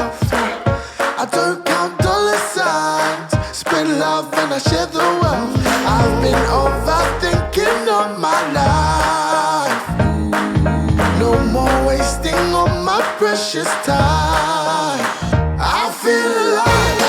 wealth. I don't count dollar signs, spread love and I share the wealth. I've been overthinking on my life. No more wasting on my precious time. I feel alive,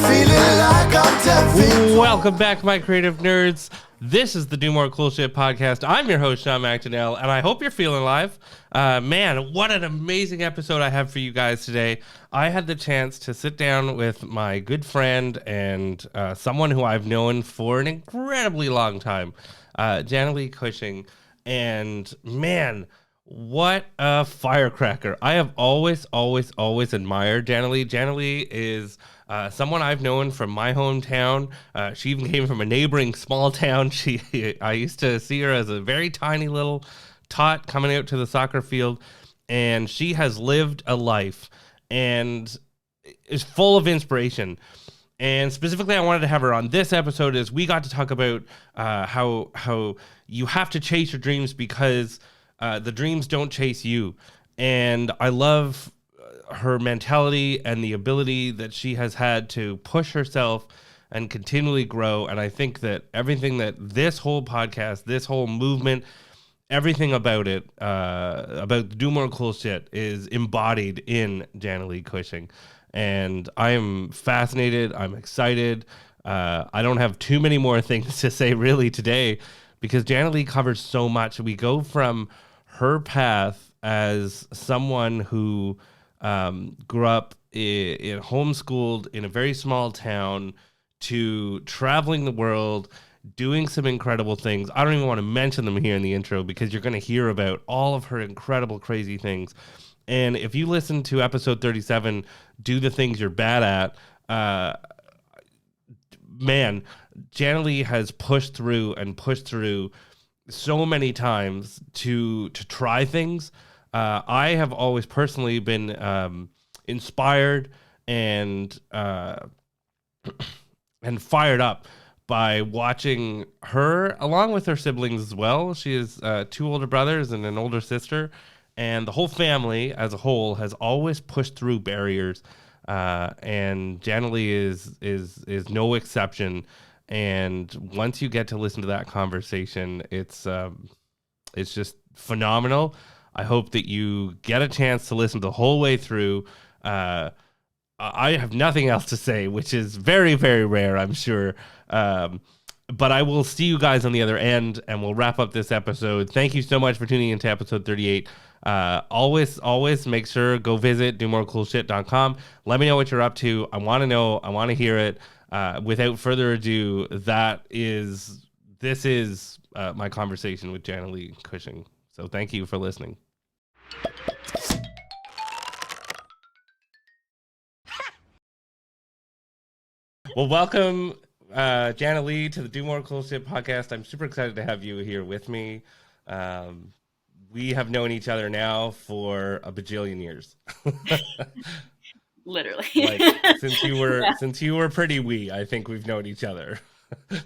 feeling like I'm 10 feet. Welcome back, my creative nerds. This is the Do More Cool Shit podcast. I'm your host, Sean McDonnell, and I hope you're feeling alive. Man, what an amazing episode I have for you guys today. I had the chance to sit down with my good friend and someone who I've known for an incredibly long time, Janna Lee Cushing. And man, what a firecracker. I have always admired Janna Lee. Janna Lee is someone I've known from my hometown. She even came from a neighboring small town. I used to see her as a very tiny little tot coming out to the soccer field, and she has lived a life and is full of inspiration. And specifically, I wanted to have her on this episode as we got to talk about how you have to chase your dreams because the dreams don't chase you. And I love her mentality and the ability that she has had to push herself and continually grow. And I think that everything that this whole podcast, this whole movement, everything about it, about the Do More Cool Shit is embodied in Janna Lee Cushing. And I am fascinated. I'm excited. I don't have too many more things to say really today because Janna Lee covers so much. We go from her path as someone who grew up in homeschooled in a very small town to traveling the world, doing some incredible things. I don't even want to mention them here in the intro because you're going to hear about all of her incredible, crazy things. And if you listen to episode 37, Do the Things You're Bad At, man, Janna Lee has pushed through so many times to try things. I have always personally been inspired and fired up by watching her, along with her siblings as well. She has two older brothers and an older sister, and the whole family as a whole has always pushed through barriers. And Janna Lee is no exception. And once you get to listen to that conversation, it's just phenomenal. I hope that you get a chance to listen the whole way through. I have nothing else to say, which is very, very rare, I'm sure. But I will see you guys on the other end, and we'll wrap up this episode. Thank you so much for tuning into episode 38. Always make sure, go visit domorecoolshit.com. Let me know what you're up to. I want to know. I want to hear it. Without further ado, this is my conversation with Janna Lee Cushing. So thank you for listening. Well, welcome, Janna Lee, to the Do More Cool Shit podcast. I'm super excited to have you here with me. We have known each other now for a bajillion years. Literally. Like since you were pretty wee, I think we've known each other.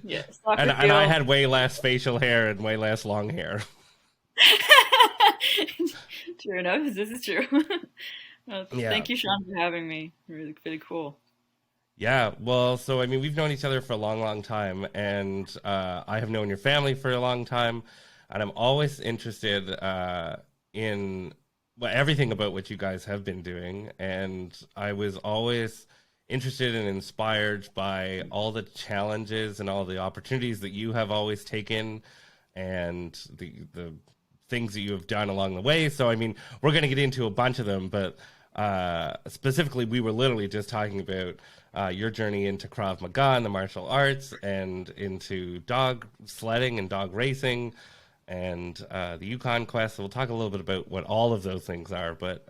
Yes. And I had way less facial hair and way less long hair. True enough. This is true. Well, Yeah. Thank you, Sean, for having me. Really, really cool. Yeah, well, so I mean, we've known each other for a long, long time, and I have known your family for a long time, and I'm always interested in everything about what you guys have been doing, and I was always interested and inspired by all the challenges and all the opportunities that you have always taken, and the things that you have done along the way. So, I mean, we're going to get into a bunch of them, but specifically, we were literally just talking about your journey into Krav Maga and the martial arts and into dog sledding and dog racing and the YukonQuest. So we'll talk a little bit about what all of those things are. But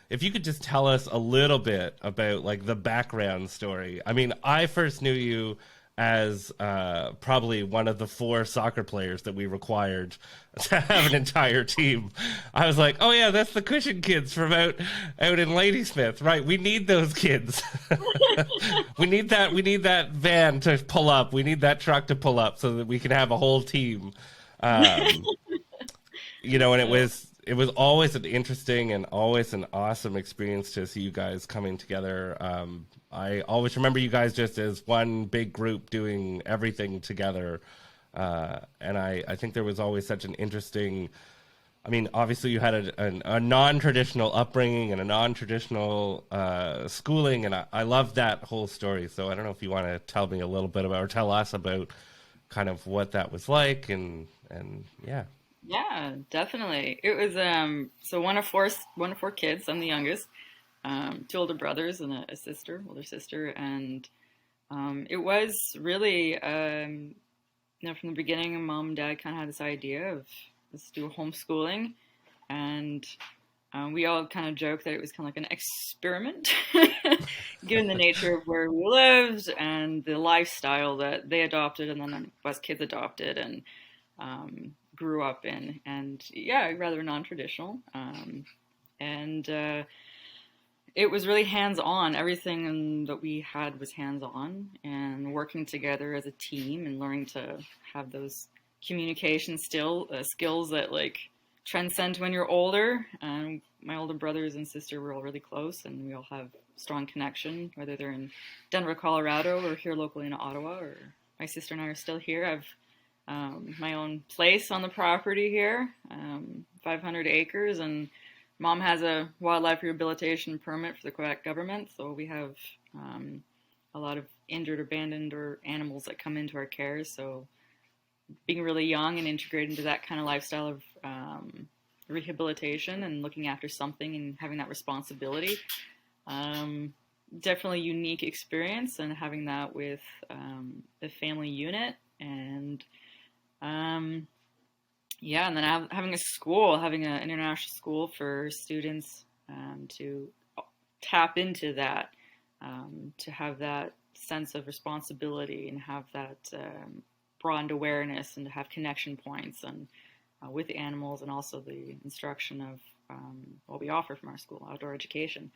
if you could just tell us a little bit about like the background story. I mean, I first knew you as probably one of the 4 soccer players that we required to have an entire team. I was like, oh yeah, that's the Cushing kids from out in Ladysmith, right? We need those kids. we need that van to pull up. We need that truck to pull up so that we can have a whole team. And it was it was always an interesting and always an awesome experience to see you guys coming together. I always remember you guys just as one big group doing everything together. And I think there was always such an interesting, I mean, obviously you had a non-traditional upbringing and a non-traditional schooling, and I love that whole story. So I don't know if you want to tell me a little bit about, or tell us about kind of what that was like, and yeah. Yeah, definitely. It was so one of four kids. I'm the youngest. Two older brothers and a sister, older sister, and it was really from the beginning, mom and dad kind of had this idea of let's do homeschooling, and we all kind of joked that it was kind of like an experiment, given the nature of where we lived and the lifestyle that they adopted, and then us kids adopted and grew up in, and yeah, rather non-traditional, and it was really hands-on. Everything that we had was hands-on, and working together as a team and learning to have those communication skills that like transcend when you're older. My older brothers and sister were all really close, and we all have strong connection, whether they're in Denver, Colorado, or here locally in Ottawa. Or my sister and I are still here. I've my own place on the property here, 500 acres, and mom has a wildlife rehabilitation permit for the Quebec government, so we have a lot of injured, abandoned, or animals that come into our care. So being really young and integrated into that kind of lifestyle of rehabilitation and looking after something and having that responsibility, definitely unique experience, and having that with the family unit, and yeah, and then having an international school for students to tap into that, to have that sense of responsibility and have that broadened awareness, and to have connection points and with the animals, and also the instruction of what we offer from our school, outdoor education.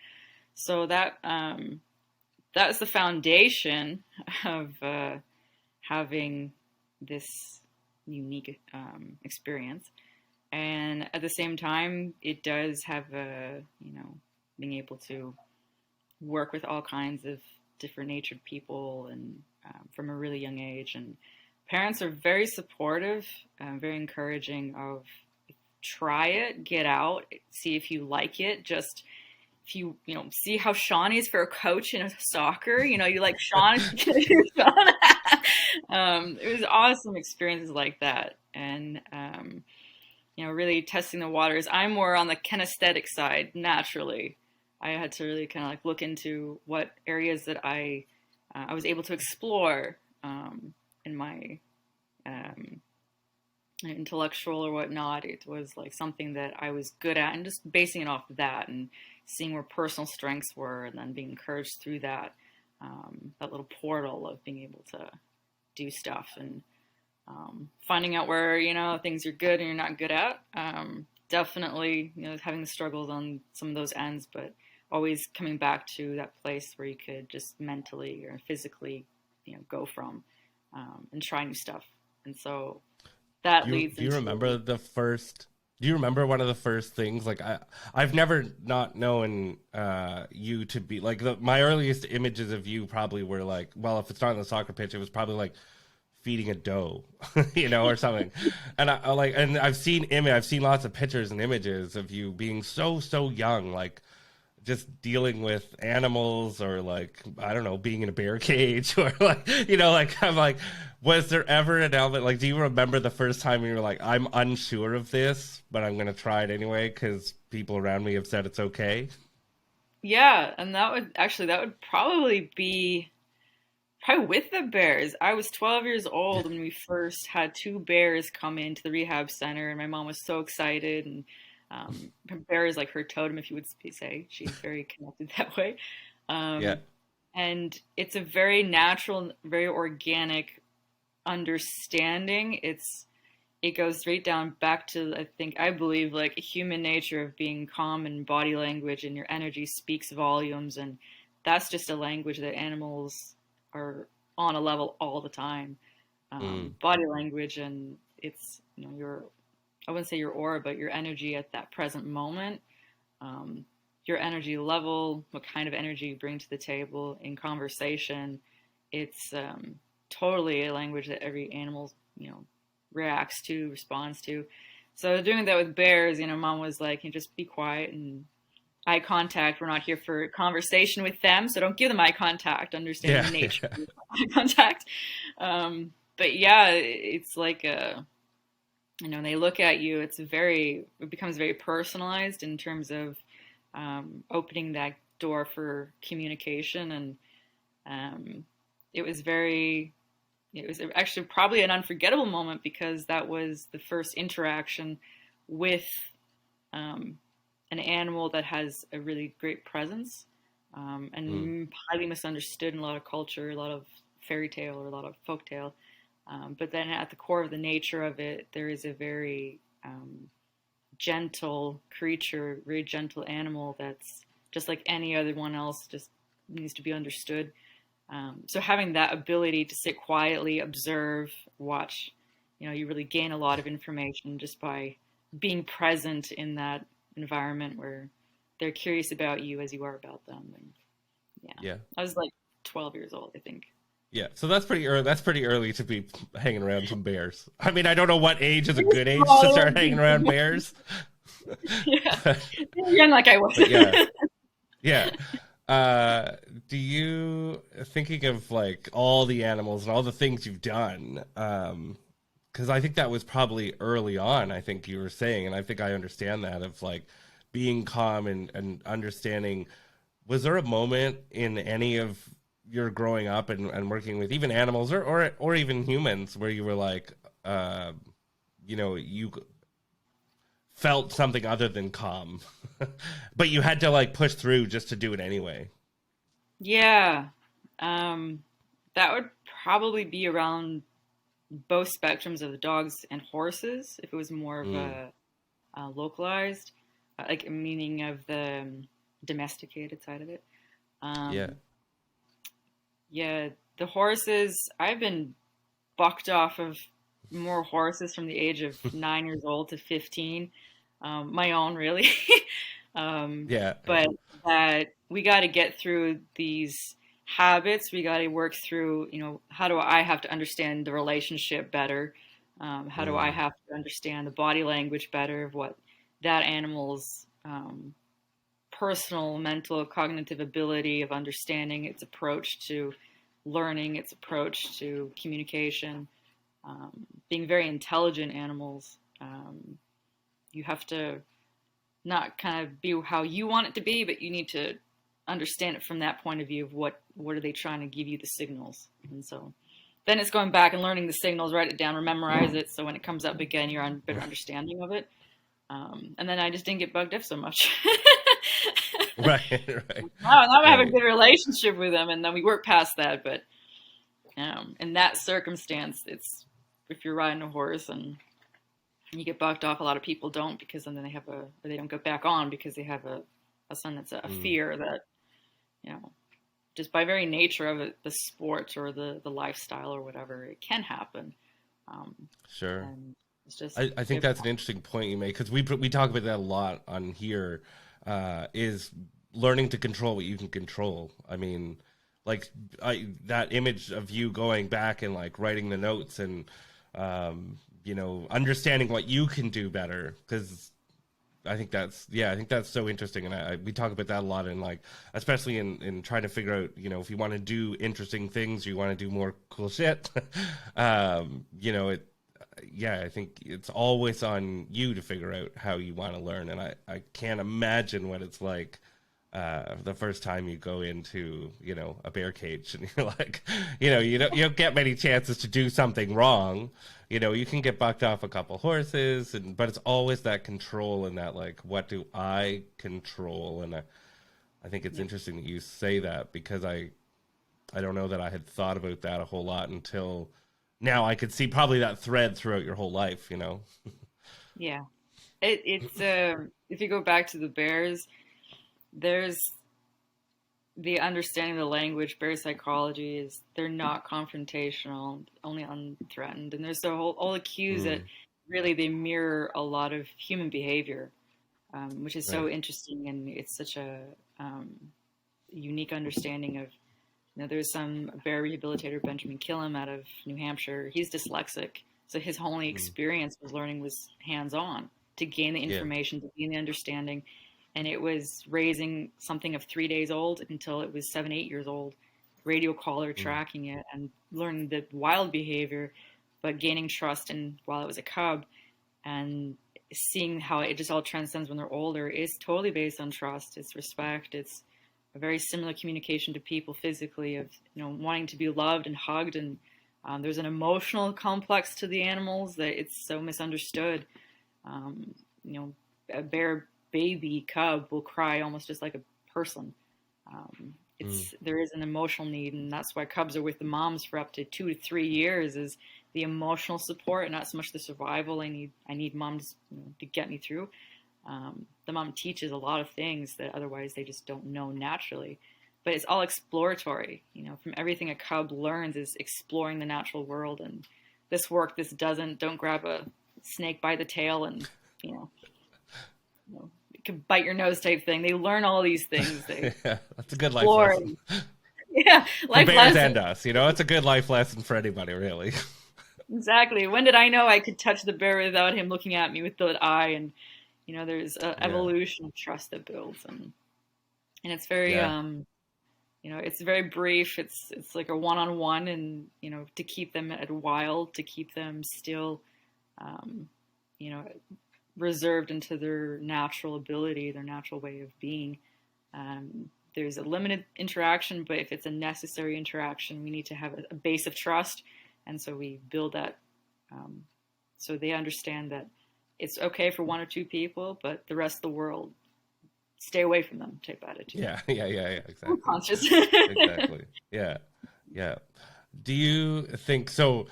So that's the foundation of having this unique experience. And at the same time, it does have being able to work with all kinds of different natured people, and from a really young age. And parents are very supportive, very encouraging of try it, get out, see if you like it. Just if you see how Sean is for a coach in a soccer, you like Sean. Sean. It was awesome experiences like that, and really testing the waters. I'm more on the kinesthetic side. Naturally, I had to really kind of like look into what areas that I was able to explore in my intellectual or whatnot. It was like something that I was good at, and just basing it off of that and seeing where personal strengths were, and then being encouraged through that little portal of being able to do stuff, and finding out where things you're good and you're not good at. Definitely having the struggles on some of those ends, but always coming back to that place where you could just mentally or physically go from and try new stuff. And so that leads do you remember one of the first things? Like I've never not known you to be like my earliest images of you probably were like, well, if it's not on the soccer pitch, it was probably like feeding a doe, or something. And I've seen lots of pictures and images of you being so young, like just dealing with animals, or like, I don't know, being in a bear cage, or like, I'm like, was there ever an element, like, do you remember the first time you were like, I'm unsure of this, but I'm going to try it anyway because people around me have said it's okay? Yeah, and that would probably be with the bears. I was 12 years old when we first had two bears come into the rehab center, and my mom was so excited. And bear is like her totem, if you would say. She's very connected that way. Yeah. And it's a very natural, very organic understanding. It goes straight down back to, I believe, like human nature of being calm, and body language, and your energy speaks volumes. And that's just a language that animals are on a level all the time. Body language, and it's, your I wouldn't say your aura, but your energy at that present moment, your energy level, what kind of energy you bring to the table in conversation. It's totally a language that every animal, reacts to, responds to. So doing that with bears, Mom was like, you just be quiet and eye contact. We're not here for conversation with them, so don't give them eye contact. Understand the nature of eye contact. But yeah, it's like they look at you. It becomes very personalized in terms of opening that door for communication, and it was actually probably an unforgettable moment because that was the first interaction with an animal that has a really great presence, and highly misunderstood in a lot of culture, a lot of fairy tale or a lot of folk tale. But then at the core of the nature of it, there is a very gentle creature, very gentle animal that's just like any other one else, just needs to be understood. So having that ability to sit quietly, observe, watch, you really gain a lot of information just by being present in that environment where they're curious about you as you are about them. And yeah. I was like 12 years old, I think. Yeah, so that's pretty early. That's pretty early to be hanging around some bears. I mean, I don't know what age is a good age to start hanging around bears. Yeah, young like I was. Yeah. Do you, thinking of like all the animals and all the things you've done, because I think that was probably early on, I think you were saying, and I think I understand that, of like being calm and understanding. Was there a moment in any of your growing up and working with even animals or even humans where you were like, you felt something other than calm, but you had to like push through just to do it anyway? Yeah. That would probably be around both spectrums of the dogs and horses. If it was more of a localized, like meaning of the domesticated side of it. Yeah, the horses, I've been bucked off of more horses from the age of 9 years old to 15. My own, really. But that we got to get through these habits. We got to work through, how do I have to understand the relationship better? How do I have to understand the body language better of what that animal's personal, mental, cognitive ability of understanding, its approach to learning, its approach to communication, being very intelligent animals. You have to not kind of be how you want it to be, but you need to understand it from that point of view of what are they trying to give you the signals. And so then it's going back and learning the signals, write it down, or memorize it, so when it comes up again, you're on better understanding of it. And then I just didn't get bugged off so much. Right. Now I have a good relationship with them, and then we work past that. But in that circumstance, it's if you're riding a horse and you get bugged off, a lot of people don't, because then they don't go back on because they have a son that's a fear that, just by very nature of it, the sport or the lifestyle or whatever, it can happen. Sure. And it's just, I think that's an interesting point you make, because we talk about that a lot on here, is learning to control what you can control. I mean, like that image of you going back and like writing the notes and, understanding what you can do better, because I think that's so interesting. And we talk about that a lot in like, especially in trying to figure out, if you want to do interesting things, you want to do more cool shit. I think it's always on you to figure out how you want to learn. And I can't imagine what it's like the first time you go into, a bear cage and you're like, you don't get many chances to do something wrong. You can get bucked off a couple horses, but it's always that control and that, like, what do I control? And I think it's interesting that you say that, because I don't know that I had thought about that a whole lot until now. I could see probably that thread throughout your whole life, Yeah. It's if you go back to the bears, there's the understanding of the language. Bear psychology is they're not confrontational, only unthreatened, and there's all the cues that really they mirror a lot of human behavior, which is so Right. interesting, and it's such a unique understanding of. There's some bear rehabilitator, Benjamin Killam, out of New Hampshire. He's dyslexic, so his only Mm. experience was learning was hands-on to gain the Yeah. information, to gain the understanding, and it was raising something of 3 days old until it was 7, 8 years old, radio collar Mm. tracking it and learning the wild behavior, but gaining trust. And while it was a cub, and seeing how it just all transcends when they're older is totally based on trust. It's respect. It's a very similar communication to people physically of wanting to be loved and hugged. And there's an emotional complex to the animals that it's so misunderstood. Um, a bear baby cub will cry almost just like a person. There is an emotional need, and that's why cubs are with the moms for up to 2 to 3 years. Is the emotional support, and not so much the survival. I need moms to get me through. The mom teaches a lot of things that otherwise they just don't know naturally, but it's all exploratory. From everything a cub learns is exploring the natural world, and this don't grab a snake by the tail and it can bite your nose type thing. They learn all these things. They Yeah, that's a good life explore. lesson. Yeah, For life bears lesson. and us, it's a good life lesson for anybody, really. Exactly. When did I know I could touch the bear without him looking at me with the eye? And there's an Yeah. evolution of trust that builds, and it's very Yeah. it's very brief. It's like a one-on-one, and to keep them at wild, to keep them still, um, you know, reserved into their natural ability, their natural way of being. There's a limited interaction, but if it's a necessary interaction, we need to have a base of trust, and so we build that, so they understand that it's okay for one or two people, but the rest of the world, stay away from them type attitude. Yeah. Exactly. Conscious. Exactly. Yeah. Yeah. Do you think so?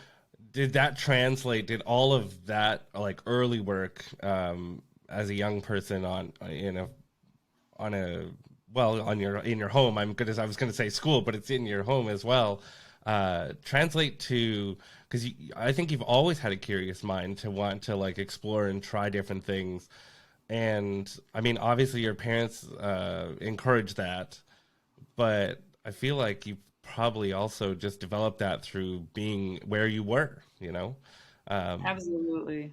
Did that translate? Did all of that like early work as a young person on a well on your in your home? I was gonna say school, but it's in your home as well. Translate to because I think you've always had a curious mind to want to like explore and try different things. And I mean, obviously, your parents encourage that, but I feel like you probably also just developed that through being where you were, Absolutely.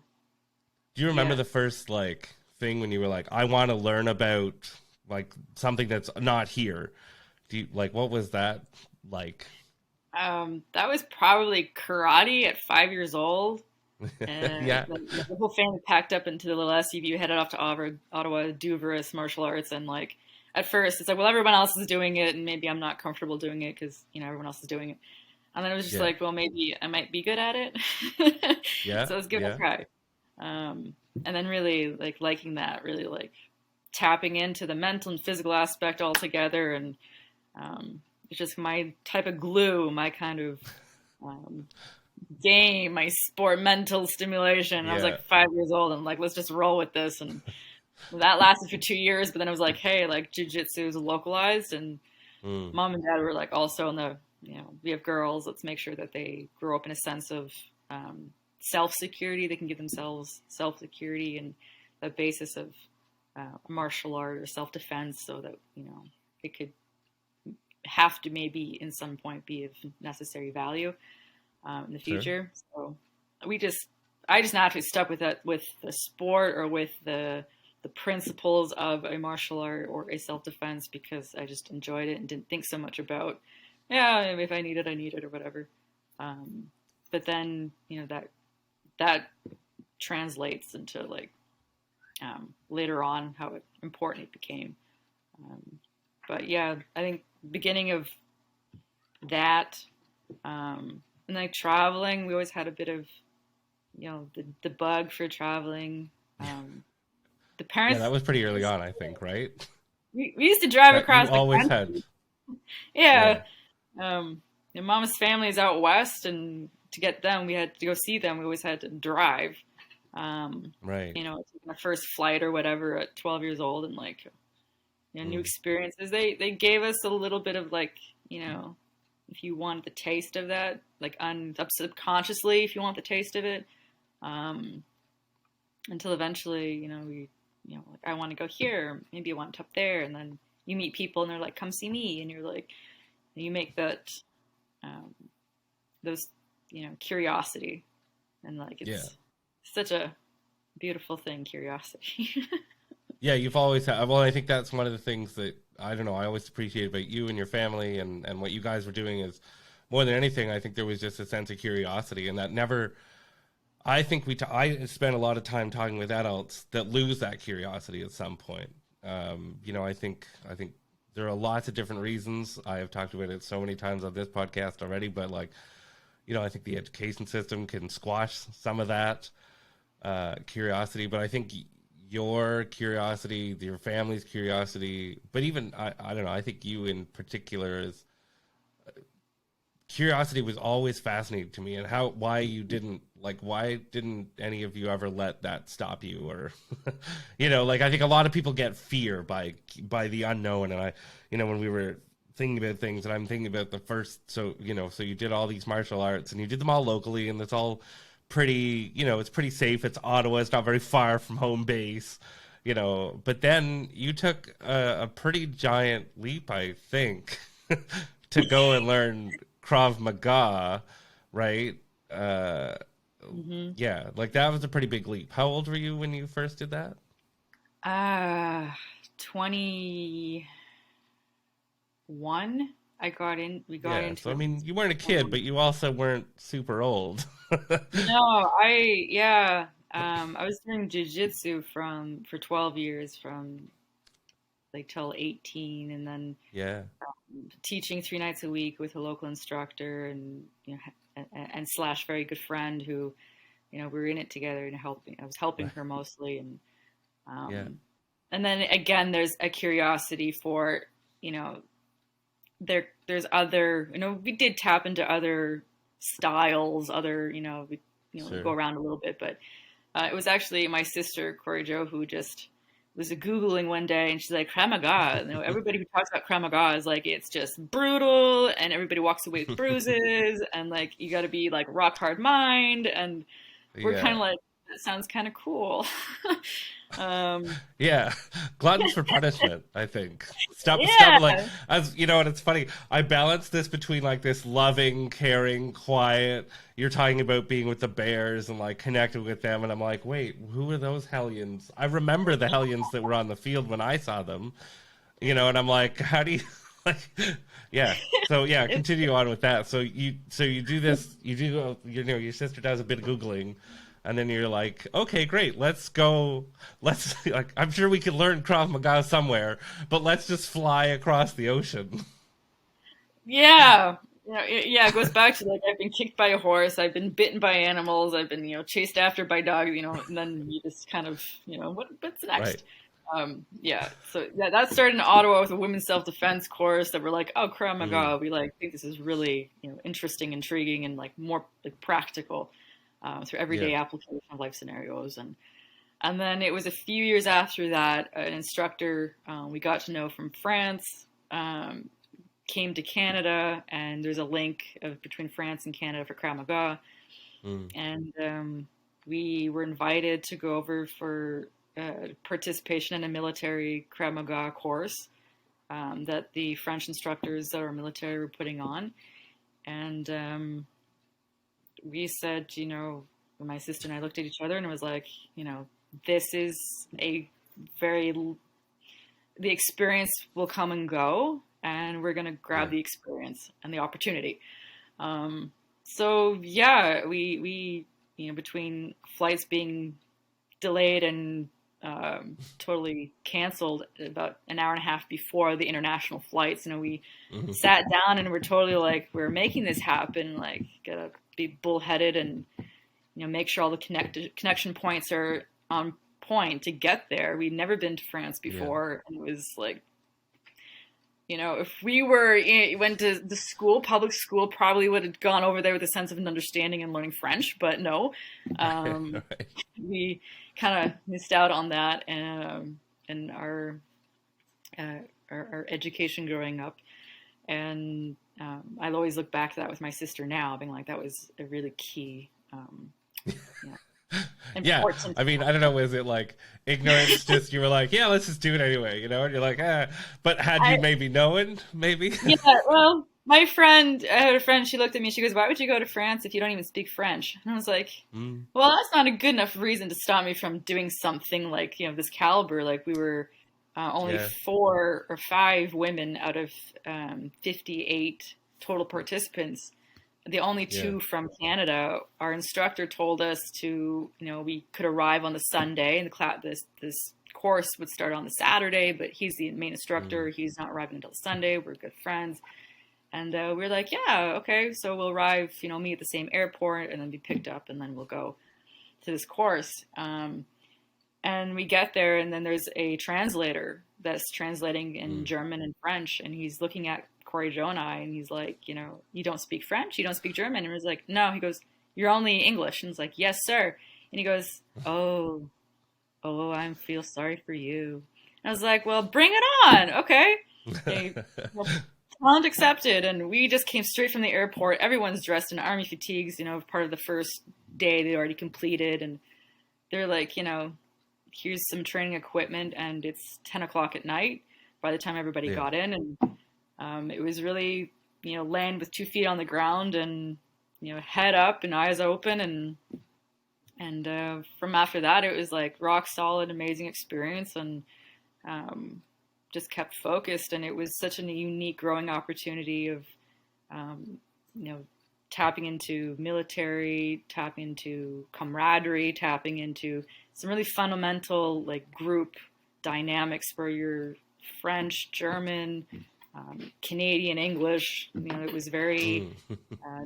Do you remember Yeah. the first like thing when you were like, I want to learn about like something that's not here? What was that like? That was probably karate at 5 years old. And Yeah. the whole family packed up into the little SUV, headed off to Ottawa to do various martial arts. And like at first, it's like, well, everyone else is doing it, and maybe I'm not comfortable doing it because everyone else is doing it. And then it was just Yeah. like, well, maybe I might be good at it, Yeah. so let's give it a Yeah. try. And then really like liking that, really like tapping into the mental and physical aspect all together, and it's just my type of glue, my kind of um, game, my sport mental stimulation. I was Yeah. like 5 years old, and like, let's just roll with this. And that lasted for 2 years, but then it was like, hey, like jujitsu is localized, and Mm. mom and dad were like also in the, we have girls, let's make sure that they grow up in a sense of self-security. They can give themselves self-security and the basis of martial art or self-defense, so that, it could have to maybe in some point be of necessary value in the Sure. future. So I just naturally stuck with that, with the sport or with the principles of a martial art or a self-defense, because I just enjoyed it and didn't think so much about, yeah, if I need it, I need it or whatever. But then, that translates into like later on how important it became. But yeah, I think beginning of that, and like traveling, we always had a bit of, the bug for traveling. The Yeah, parents, that was pretty early on, I think, right? we used to drive That you across the always country. had. Yeah. Yeah. Mama's family is out west, and to get them, we had to go see them. We always had to drive. Right. Taking my first flight or whatever at 12 years old, and like, new experiences. They gave us a little bit of like, if you want the taste of that, like subconsciously, if you want the taste of it, until eventually, like, I want to go here, maybe I want to up there, and then you meet people and they're like, come see me, and you're like, you make that those curiosity, and like it's such a beautiful thing, curiosity. Yeah, you've always had. Well, I think that's one of the things that I don't know. I always appreciate about you and your family and what you guys were doing is more than anything. I think there was just a sense of curiosity, and that never. I think I spend a lot of time talking with adults that lose that curiosity at some point. I think there are lots of different reasons. I have talked about it so many times on this podcast already, but like, I think the education system can squash some of that curiosity. But I think your curiosity, your family's curiosity, but even I don't know. I think you in particular is curiosity was always fascinating to me, and why didn't any of you ever let that stop you, or like I think a lot of people get fear by the unknown, and I when we were thinking about things, and I'm thinking about the first, so you did all these martial arts and you did them all locally, and it's all pretty, it's pretty safe. It's Ottawa. It's not very far from home base, but then you took a pretty giant leap, I think, to go and learn Krav Maga, right? Yeah, like that was a pretty big leap. How old were you when you first did that? 21. We got into so I mean, you weren't a kid, but you also weren't super old. No, I was doing jiu-jitsu for 12 years, from like till 18, and then teaching 3 nights a week with a local instructor, and and slash very good friend who, we were in it together and helping. I was helping her mostly, and and then again, there's a curiosity for, there's other, we did tap into other styles, other, we go around a little bit, but it was actually my sister Corey Jo who just was Googling one day, and she's like, Krav Maga. Everybody who talks about Krav Maga is like, it's just brutal, and everybody walks away with bruises, and like you got to be like rock hard mind, and we're kind of like, that sounds kind of cool. Yeah, gluttons for punishment. I think stop like, as and it's funny. I balance this between like this loving, caring, quiet. You're talking about being with the bears and like connecting with them, and I'm like, wait, who are those hellions? I remember the hellions that were on the field when I saw them, and I'm like, how do you like? Yeah. So yeah, continue on with that. So you do this. You do. Your sister does a bit of Googling. And then you're like, okay, great, let's go. Like, I'm sure we could learn Krav Maga somewhere, but let's just fly across the ocean. Yeah. It goes back to like, I've been kicked by a horse, I've been bitten by animals, I've been, chased after by dogs, and then you just kind of, what's next? Right. So that started in Ottawa with a women's self-defense course that we're like, oh, Krav Maga, we like think this is really, interesting, intriguing, and like more like practical. Through everyday application of life scenarios, and then it was a few years after that, an instructor we got to know from France came to Canada, and there's a link between France and Canada for Krav Maga, and we were invited to go over for participation in a military Krav Maga course that the French instructors that are military were putting on, and we said, my sister and I looked at each other and it was like, this is the experience will come and go, and we're going to grab the experience and the opportunity. We between flights being delayed and totally canceled about an hour and a half before the international flights, we sat down and we're totally like, we're making this happen, like, gotta be bullheaded and make sure all the connection points are on point to get there. We'd never been to France before, and it was like, if we went to the school, public school, probably would have gone over there with a sense of an understanding and learning French, but no, we kind of missed out on that, and our education growing up, and I'll always look back to that with my sister now, being like, that was a really key important. I mean, I don't know. Was it like ignorance? Just you were like, yeah, let's just do it anyway, and you're like, ah. But had you maybe known, maybe? Yeah, well, I had a friend, she looked at me, she goes, "Why would you go to France if you don't even speak French?" And I was like, Mm, well, that's not a good enough reason to stop me from doing something like, this caliber. Like, we were only yeah. 4 or 5 women out of 58 total participants. The only Yeah. 2 from Canada. Our instructor told us to, we could arrive on the Sunday, and this course would start on the Saturday, but he's the main instructor. Mm, He's not arriving until Sunday. We're good friends. And we were like, yeah, okay. So we'll arrive, meet at the same airport and then be picked up, and then we'll go to this course. And we get there, and then there's a translator that's translating in mm. German and French. And he's looking at Corey, Joe, and I, and he's like, you don't speak French? You don't speak German? And I was like, no. He goes, you're only English. And I was like, yes, sir. And he goes, oh, I feel sorry for you. And I was like, well, bring it on. Okay. Well, challenge accepted. And we just came straight from the airport. Everyone's dressed in army fatigues, part of the first day they already completed. And they're like, here's some training equipment, and it's 10 o'clock at night by the time everybody got in. And it was really, land with 2 feet on the ground, and, head up and eyes open. And from after that, it was like rock solid, amazing experience, and just kept focused. And it was such a unique growing opportunity of, tapping into military, tapping into camaraderie, tapping into some really fundamental like group dynamics where you're French, German, Canadian, English. It was very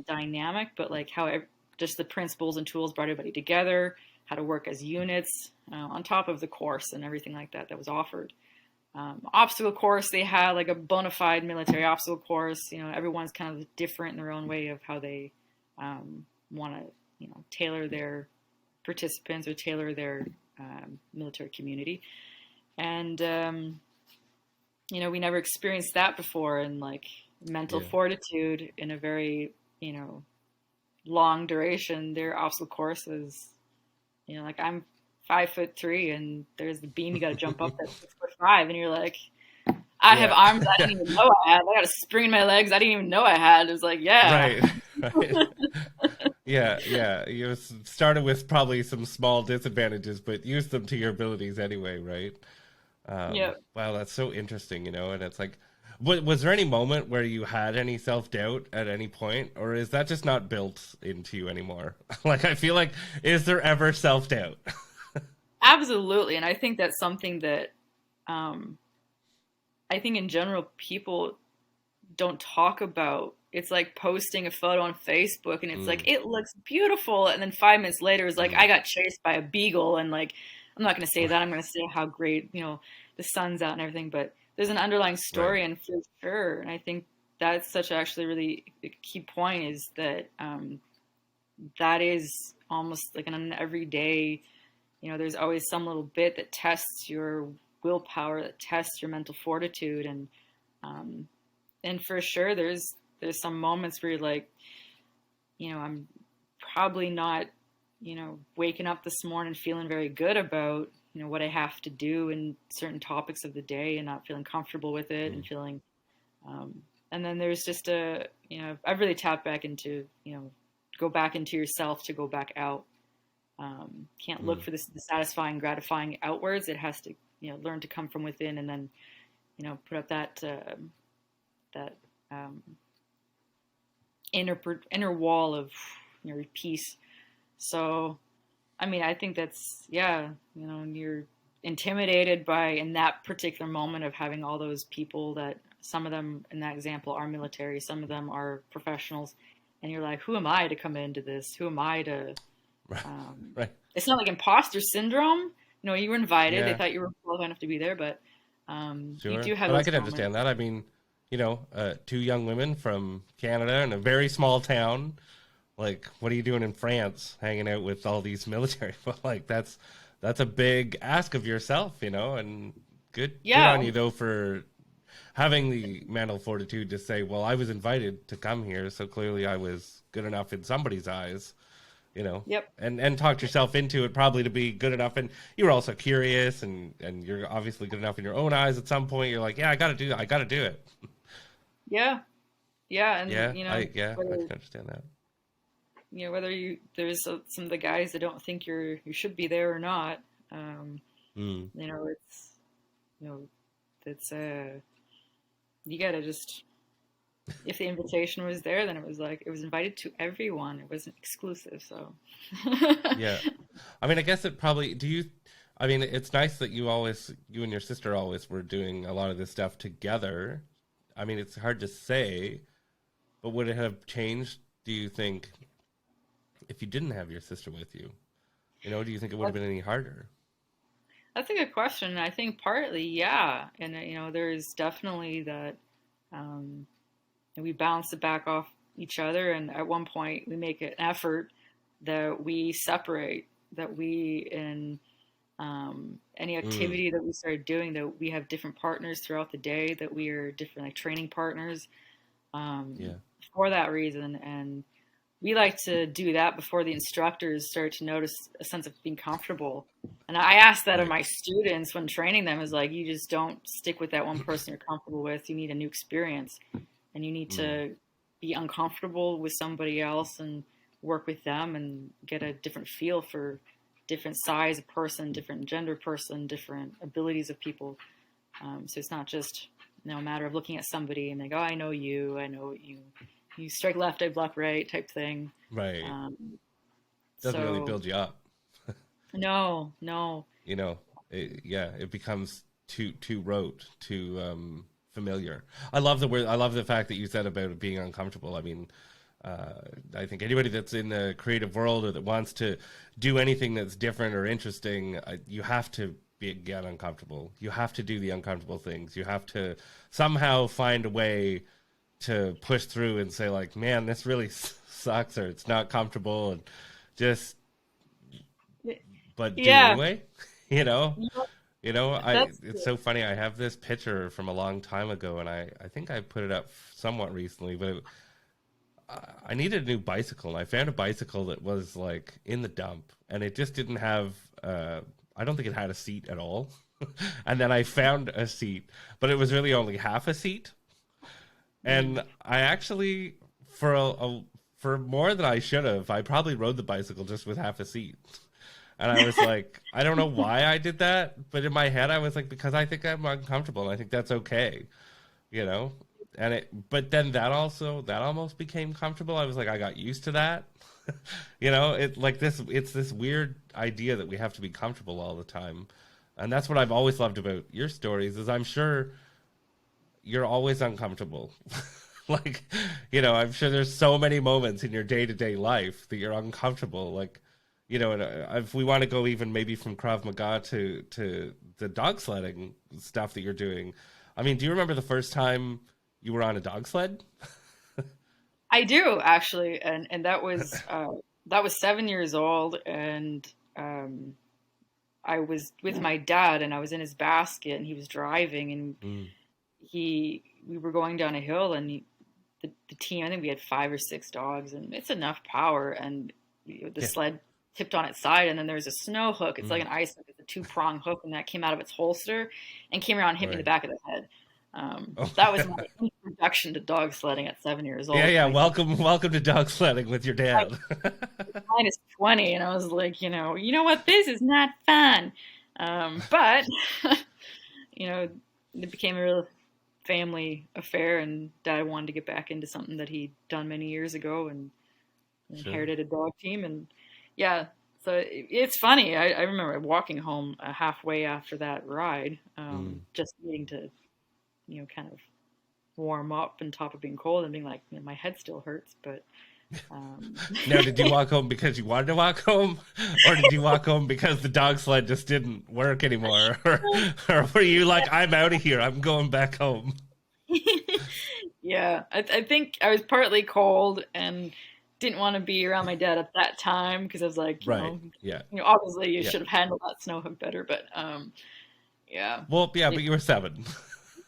dynamic, but like how just the principles and tools brought everybody together, how to work as units on top of the course and everything like that was offered. Obstacle course, they had like a bona fide military obstacle course. Everyone's kind of different in their own way of how they want to, tailor their participants or tailor their military community. And, we never experienced that before. And like mental fortitude in a very, long duration, their obstacle course was, like I'm 5'3", and there's the beam you got to jump up that's 6'5", and you're like, I have arms I didn't even know I had. I got a spring in my legs I didn't even know I had. It was like, yeah. Right. Yeah. You started with probably some small disadvantages, but used them to your abilities anyway, right? Yeah. Wow, that's so interesting, and it's like, was there any moment where you had any self-doubt at any point, or is that just not built into you anymore? Like, I feel like, is there ever self-doubt? Absolutely. And I think that's something that I think in general people don't talk about. It's like posting a photo on Facebook, and it's like, it looks beautiful. And then 5 minutes later, it's like, I got chased by a beagle. And like, I'm not going to say that. I'm going to say how great, the sun's out and everything. But there's an underlying story, Right. and for sure. And I think that's such actually really a key point, is that that is almost like an everyday, there's always some little bit that tests your willpower, that tests your mental fortitude. And for sure, there's some moments where you're like, I'm probably not, waking up this morning feeling very good about, what I have to do in certain topics of the day, and not feeling comfortable with it, and feeling, and then there's just I've really tapped back into, go back into yourself to go back out. Can't look for the satisfying, gratifying outwards. It has to, learn to come from within, and then, put up that inner wall of, peace. So, I mean, I think that's, you're intimidated by, in that particular moment of having all those people that, some of them in that example are military, some of them are professionals, and you're like, who am I to come into this? Who am I to, Right. It's not like imposter syndrome. You were invited. Yeah. They thought you were qualified enough to be there, but Sure. you do have But I those can moments. understand that. I mean, 2 young women from Canada in a very small town. Like, what are you doing in France, hanging out with all these military? Like, that's a big ask of yourself, and good on you though for having the mental fortitude to say, well, I was invited to come here, so clearly I was good enough in somebody's eyes. you know, Yep. and talked yourself into it probably to be good enough. And you were also curious, and you're obviously good enough in your own eyes. At some point, you're like, yeah, I got to do it. Yeah. Yeah. And, I can understand that. Whether there's some of the guys that don't think you should be there or not. It's you gotta just, if the invitation was there, then it was invited to everyone. It wasn't exclusive. So yeah, I mean, I guess it probably, it's nice that you and your sister always were doing a lot of this stuff together. I mean, it's hard to say, but would it have changed, do you think, if you didn't have your sister with you? Do you think it would have been any harder? That's a good question. I think partly, yeah. And, there's definitely that we bounce it back off each other. And at one point, we make an effort that we separate, that we, in any activity that we started doing, that we have different partners throughout the day, that we are different, like training partners for that reason. And we like to do that before the instructors start to notice a sense of being comfortable. And I ask that of my students when training them, is like, you just don't stick with that one person you're comfortable with. You need a new experience, and you need to be uncomfortable with somebody else and work with them and get a different feel for different size of person, different gender person, different abilities of people. So it's not just a matter of looking at somebody and like, oh, I know you, you strike left, I block right type thing. Right. Doesn't really build you up. No. It becomes too rote, too familiar. I love the fact that you said about it being uncomfortable. I mean, I think anybody that's in the creative world or that wants to do anything that's different or interesting, you have to get uncomfortable. You have to do the uncomfortable things. You have to somehow find a way to push through and say, like, man, this really sucks, or it's not comfortable, and just, but do it anyway. It's so funny. I have this picture from a long time ago, and I think I put it up somewhat recently, but I needed a new bicycle, and I found a bicycle that was like in the dump, and it just didn't have, I don't think it had a seat at all. And then I found a seat, but it was really only half a seat. And I actually, for more than I should have, I probably rode the bicycle just with half a seat. And I was like, I don't know why I did that, but in my head I was like, because I think I'm uncomfortable, and I think that's okay, And but then that almost became comfortable. I was like, I got used to that. It's this weird idea that we have to be comfortable all the time. And that's what I've always loved about your stories, is I'm sure you're always uncomfortable. I'm sure there's so many moments in your day-to-day life that you're uncomfortable. And if we want to go even maybe from Krav Maga to the dog sledding stuff that you're doing, I mean, do you remember the first time you were on a dog sled? I do, actually. And that was 7 years old. And I was with my dad, and I was in his basket, and he was driving, and we were going down a hill, and the team, I think we had 5 or 6 dogs, and it's enough power, and the sled tipped on its side, and then there's a snow hook. It's like an ice hook. It's a 2-prong hook, and that came out of its holster and came around and hit me in the back of the head. That was my introduction to dog sledding at 7 years old. Yeah. Welcome to dog sledding with your dad. Mine is 20, and I was like, you know what? This is not fun. But it became a real family affair, and Dad wanted to get back into something that he'd done many years ago, and inherited a dog team. And so it's funny. I remember walking home halfway after that ride, just needing to, kind of warm up on top of being cold, and being like, my head still hurts, but. Now, did you walk home because you wanted to walk home, or did you walk home because the dog sled just didn't work anymore, or were you like, I'm out of here, I'm going back home? Yeah, I think I was partly cold and didn't want to be around my dad at that time, because I was like, obviously you should have handled that snow hook better, but yeah. Well, yeah, but you were 7.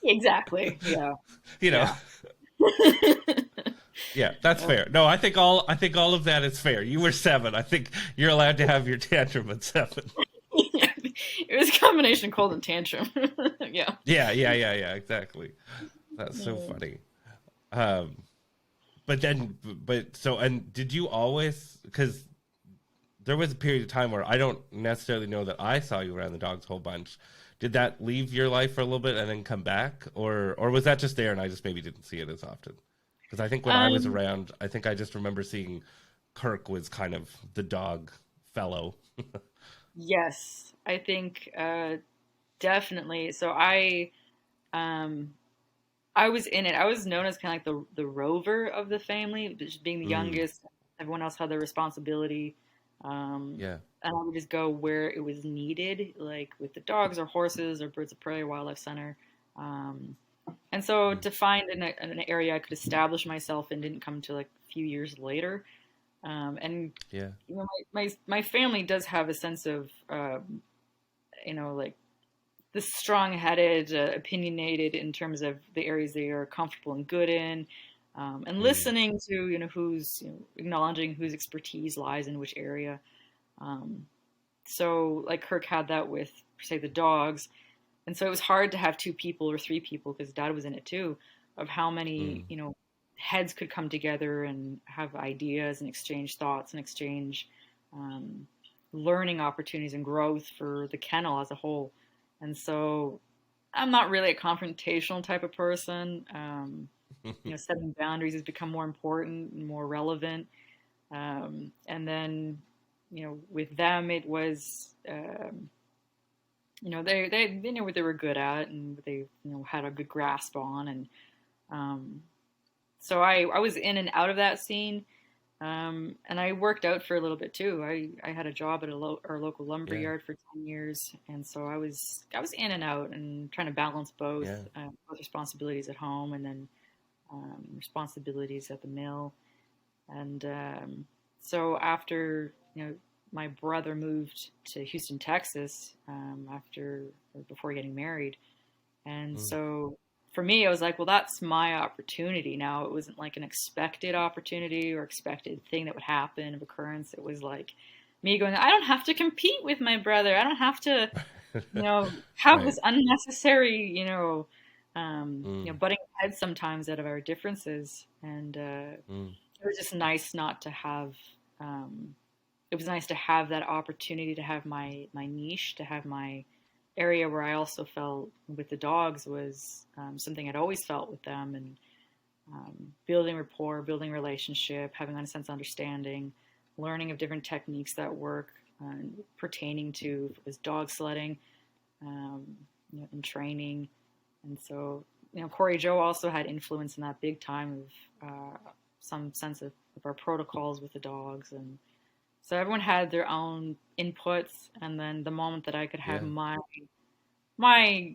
Exactly. Yeah. Yeah. Yeah, that's fair. No, I think all of that is fair. You were 7. I think you're allowed to have your tantrum at 7. It was a combination cold and tantrum. Yeah. Yeah, exactly. That's so funny. Um, and did you always, because there was a period of time where I don't necessarily know that I saw you around the dogs a whole bunch. Did that leave your life for a little bit and then come back? Or was that just there and I just maybe didn't see it as often? Because I think when I was around, I think I just remember seeing Kirk was kind of the dog fellow. Yes, I think definitely. So I was in it. I was known as kind of like the rover of the family, just being the youngest. Everyone else had their responsibility. Yeah. And I would just go where it was needed, like with the dogs or horses or birds of prey or wildlife center. And so to find an area I could establish myself in didn't come to like a few years later. And Yeah. you know, my family does have a sense of, like the strong-headed, opinionated in terms of the areas they are comfortable and good in, and listening to who's acknowledging whose expertise lies in which area. So like Kirk had that with say the dogs, and so it was hard to have 2 people or 3 people because Dad was in it too, of how many heads could come together and have ideas and exchange thoughts and exchange learning opportunities and growth for the kennel as a whole. And so I'm not really a confrontational type of person. Setting boundaries has become more important and more relevant. And then, with them, it was, they knew what they were good at and what they, had a good grasp on. And so I was in and out of that scene. And I worked out for a little bit too. I had a job at our local lumber yard for 10 years, and so I was in and out and trying to balance both responsibilities at home and then responsibilities at the mill. And so after my brother moved to Houston, Texas, before getting married, and so for me, I was like, well, that's my opportunity now. It wasn't like an expected opportunity or expected thing that would happen of occurrence. It was like me going, I don't have to compete with my brother. I don't have to, have this unnecessary, butting heads sometimes out of our differences. And it was just nice not to have, it was nice to have that opportunity to have my niche, to have my area where I also felt with the dogs was something I'd always felt with them, and building rapport, building relationship, having a sense of understanding, learning of different techniques that work pertaining to was dog sledding, and training. And so, Corey Joe also had influence in that big time of some sense of our protocols with the dogs. And so everyone had their own inputs, and then the moment that I could have my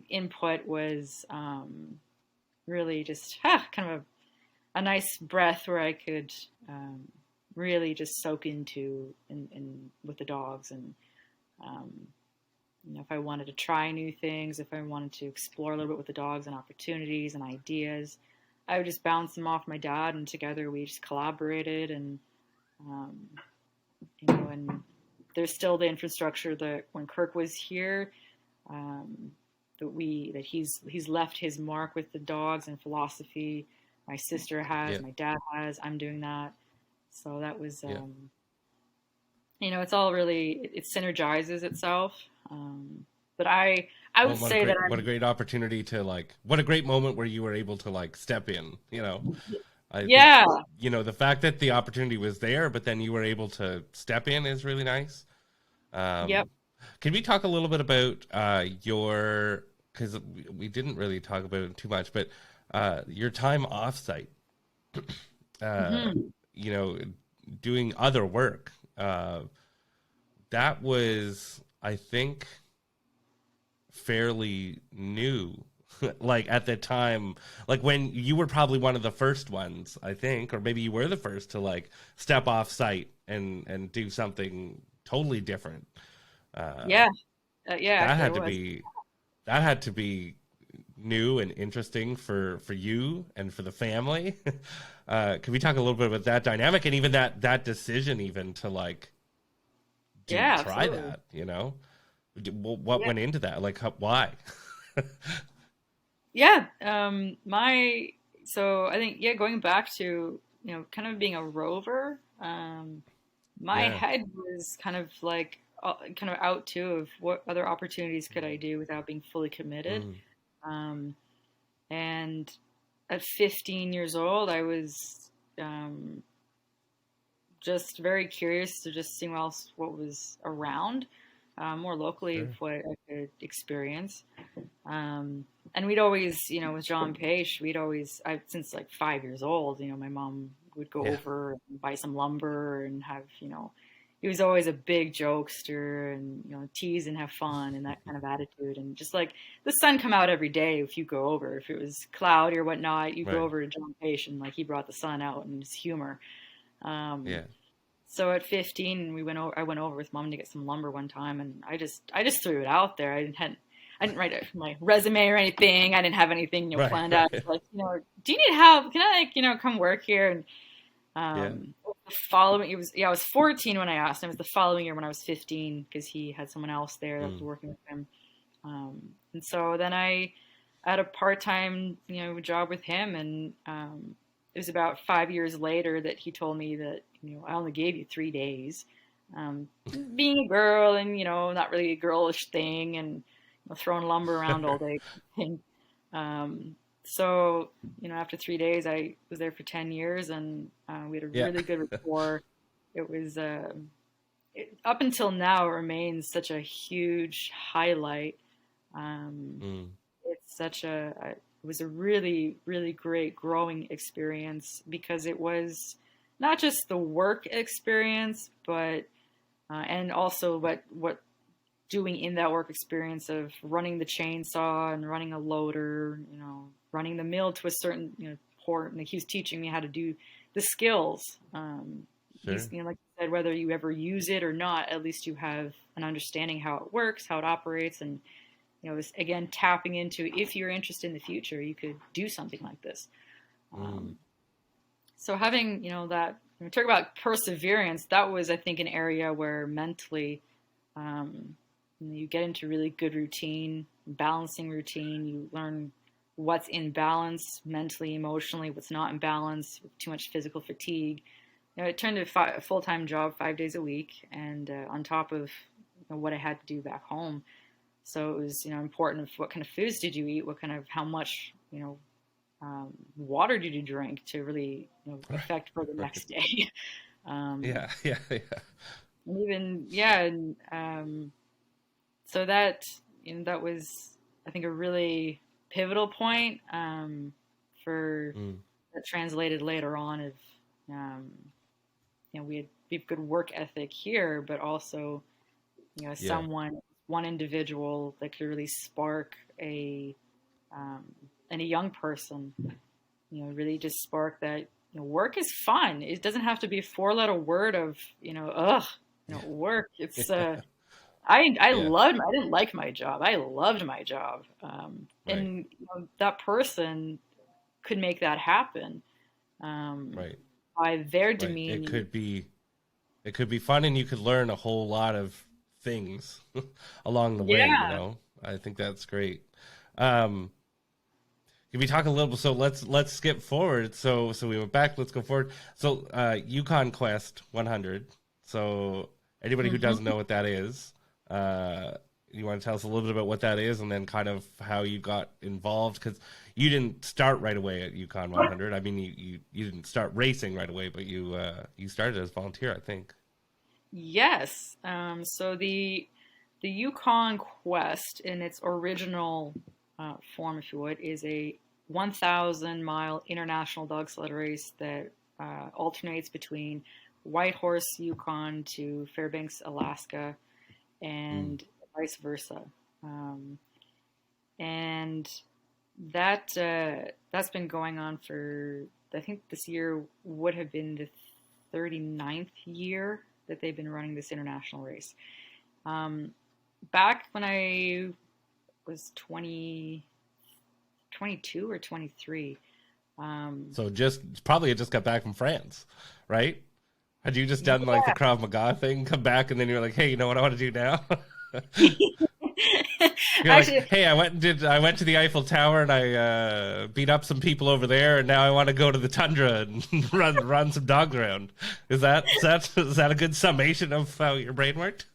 input was really just kind of a nice breath where I could really just soak into in with the dogs. And if I wanted to try new things, if I wanted to explore a little bit with the dogs and opportunities and ideas, I would just bounce them off my dad, and together we just collaborated. And and there's still the infrastructure that when Kirk was here, that he's left his mark with the dogs and philosophy. My sister has, my dad has. I'm doing that. So that was, it's all really, it synergizes itself. But I would say that what a great opportunity to what a great moment where you were able to step in. I think, the fact that the opportunity was there, but then you were able to step in is really nice. Can we talk a little bit about because we didn't really talk about it too much, but your time off-site, doing other work, that was, I think, fairly new. At the time, when you were probably one of the first ones, I think, or maybe you were the first to step off site and do something totally different. That had to be new and interesting for you and for the family. Can we talk a little bit about that dynamic and even that decision even to like Yeah, try absolutely. that, you know? What went into that? Like, why? Yeah. So I think, yeah, going back to, kind of being a rover, my Yeah. head was kind of like, kind of out too of what other opportunities could I do without being fully committed. Mm, Um, and at 15 years old, I was, um, just very curious to just see what was around, more locally of sure. what I could experience. And we'd always, with John Page, since like 5 years old, my mom would go Yeah. over and buy some lumber and have, he was always a big jokester and, tease and have fun and that kind of attitude. And just like the sun come out every day if you go over. If it was cloudy or whatnot, you go Right. over to John Page and like he brought the sun out and his humor. Um, Yeah. so at 15, I went over with mom to get some lumber one time, and I just threw it out there. I didn't write my resume or anything. I didn't have anything, Right. planned out. Right. It's like, do you need help? Can I, like, come work here? And Yeah. the following, I was 14 when I asked him. It was the following year when I was 15 because he had someone else there that was Mm, working with him. And so then I had a part-time, job with him, and it was about 5 years later that he told me that, I only gave you 3 days. Being a girl and, not really a girlish thing, and throwing lumber around all day. And, so, after 3 days, I was there for 10 years, and we had a yeah. really good rapport. It was, up until now, it remains such a huge highlight. Um, Mm, it's it was a really, really great growing experience because it was not just the work experience, but and also what doing in that work experience of running the chainsaw and running a loader, running the mill to a certain, port. And he was teaching me how to do the skills. sure. Like I said, whether you ever use it or not, at least you have an understanding how it works, how it operates, and it's, again, tapping into, if you're interested in the future, you could do something like this. Mm, So having, that, when we talk about perseverance, that was, I think, an area where mentally, um, you get into really good routine, balancing routine. You learn what's in balance mentally, emotionally, what's not in balance, too much physical fatigue. It turned to a full-time job 5 days a week, and on top of, what I had to do back home. So it was, important of what kind of foods did you eat, how much, water did you drink to really, right. affect for the Right. next day. um, Yeah. Yeah. Yeah. and even, yeah, and so that, that was, I think, a really pivotal point, for Mm, that translated later on of, um, we have good work ethic here, but also, yeah. one individual that could really spark um, in a young person, really just spark that, work is fun. It doesn't have to be a four-letter word of, ugh, work. It's, Yeah. I Yeah. loved, I didn't like my job. I loved my job. Right. And that person could make that happen, Right. by their Right. demeaning. It could be fun and you could learn a whole lot of things along the way, you Yeah. know. I think that's great. Um can we talk a little, so let's skip forward. So we went back, let's go forward. So Yukon Quest 100. So anybody who doesn't Hmm. know what that is, uh you want to tell us a little bit about what that is and then kind of how you got involved, because you didn't start right away at Yukon 100. I mean, you didn't start racing right away, but you started as a volunteer, I think. Yes. So the Yukon Quest in its original form, if you would, is a 1,000-mile international dog sled race that alternates between Whitehorse, Yukon to Fairbanks, Alaska, Mm, and vice versa. Um, and that's been going on for, I think this year would have been the 39th year that they've been running this international race. Um, Back when I was 23, 22 or 23. So probably had just got back from France, right? Had you just done like the Krav Maga thing, come back, and then you're like, hey, you know what I want to do now? You're Actually, like, hey, I went to the Eiffel Tower and I beat up some people over there, and now I want to go to the tundra and run some dogs around. Is that a good summation of how your brain worked?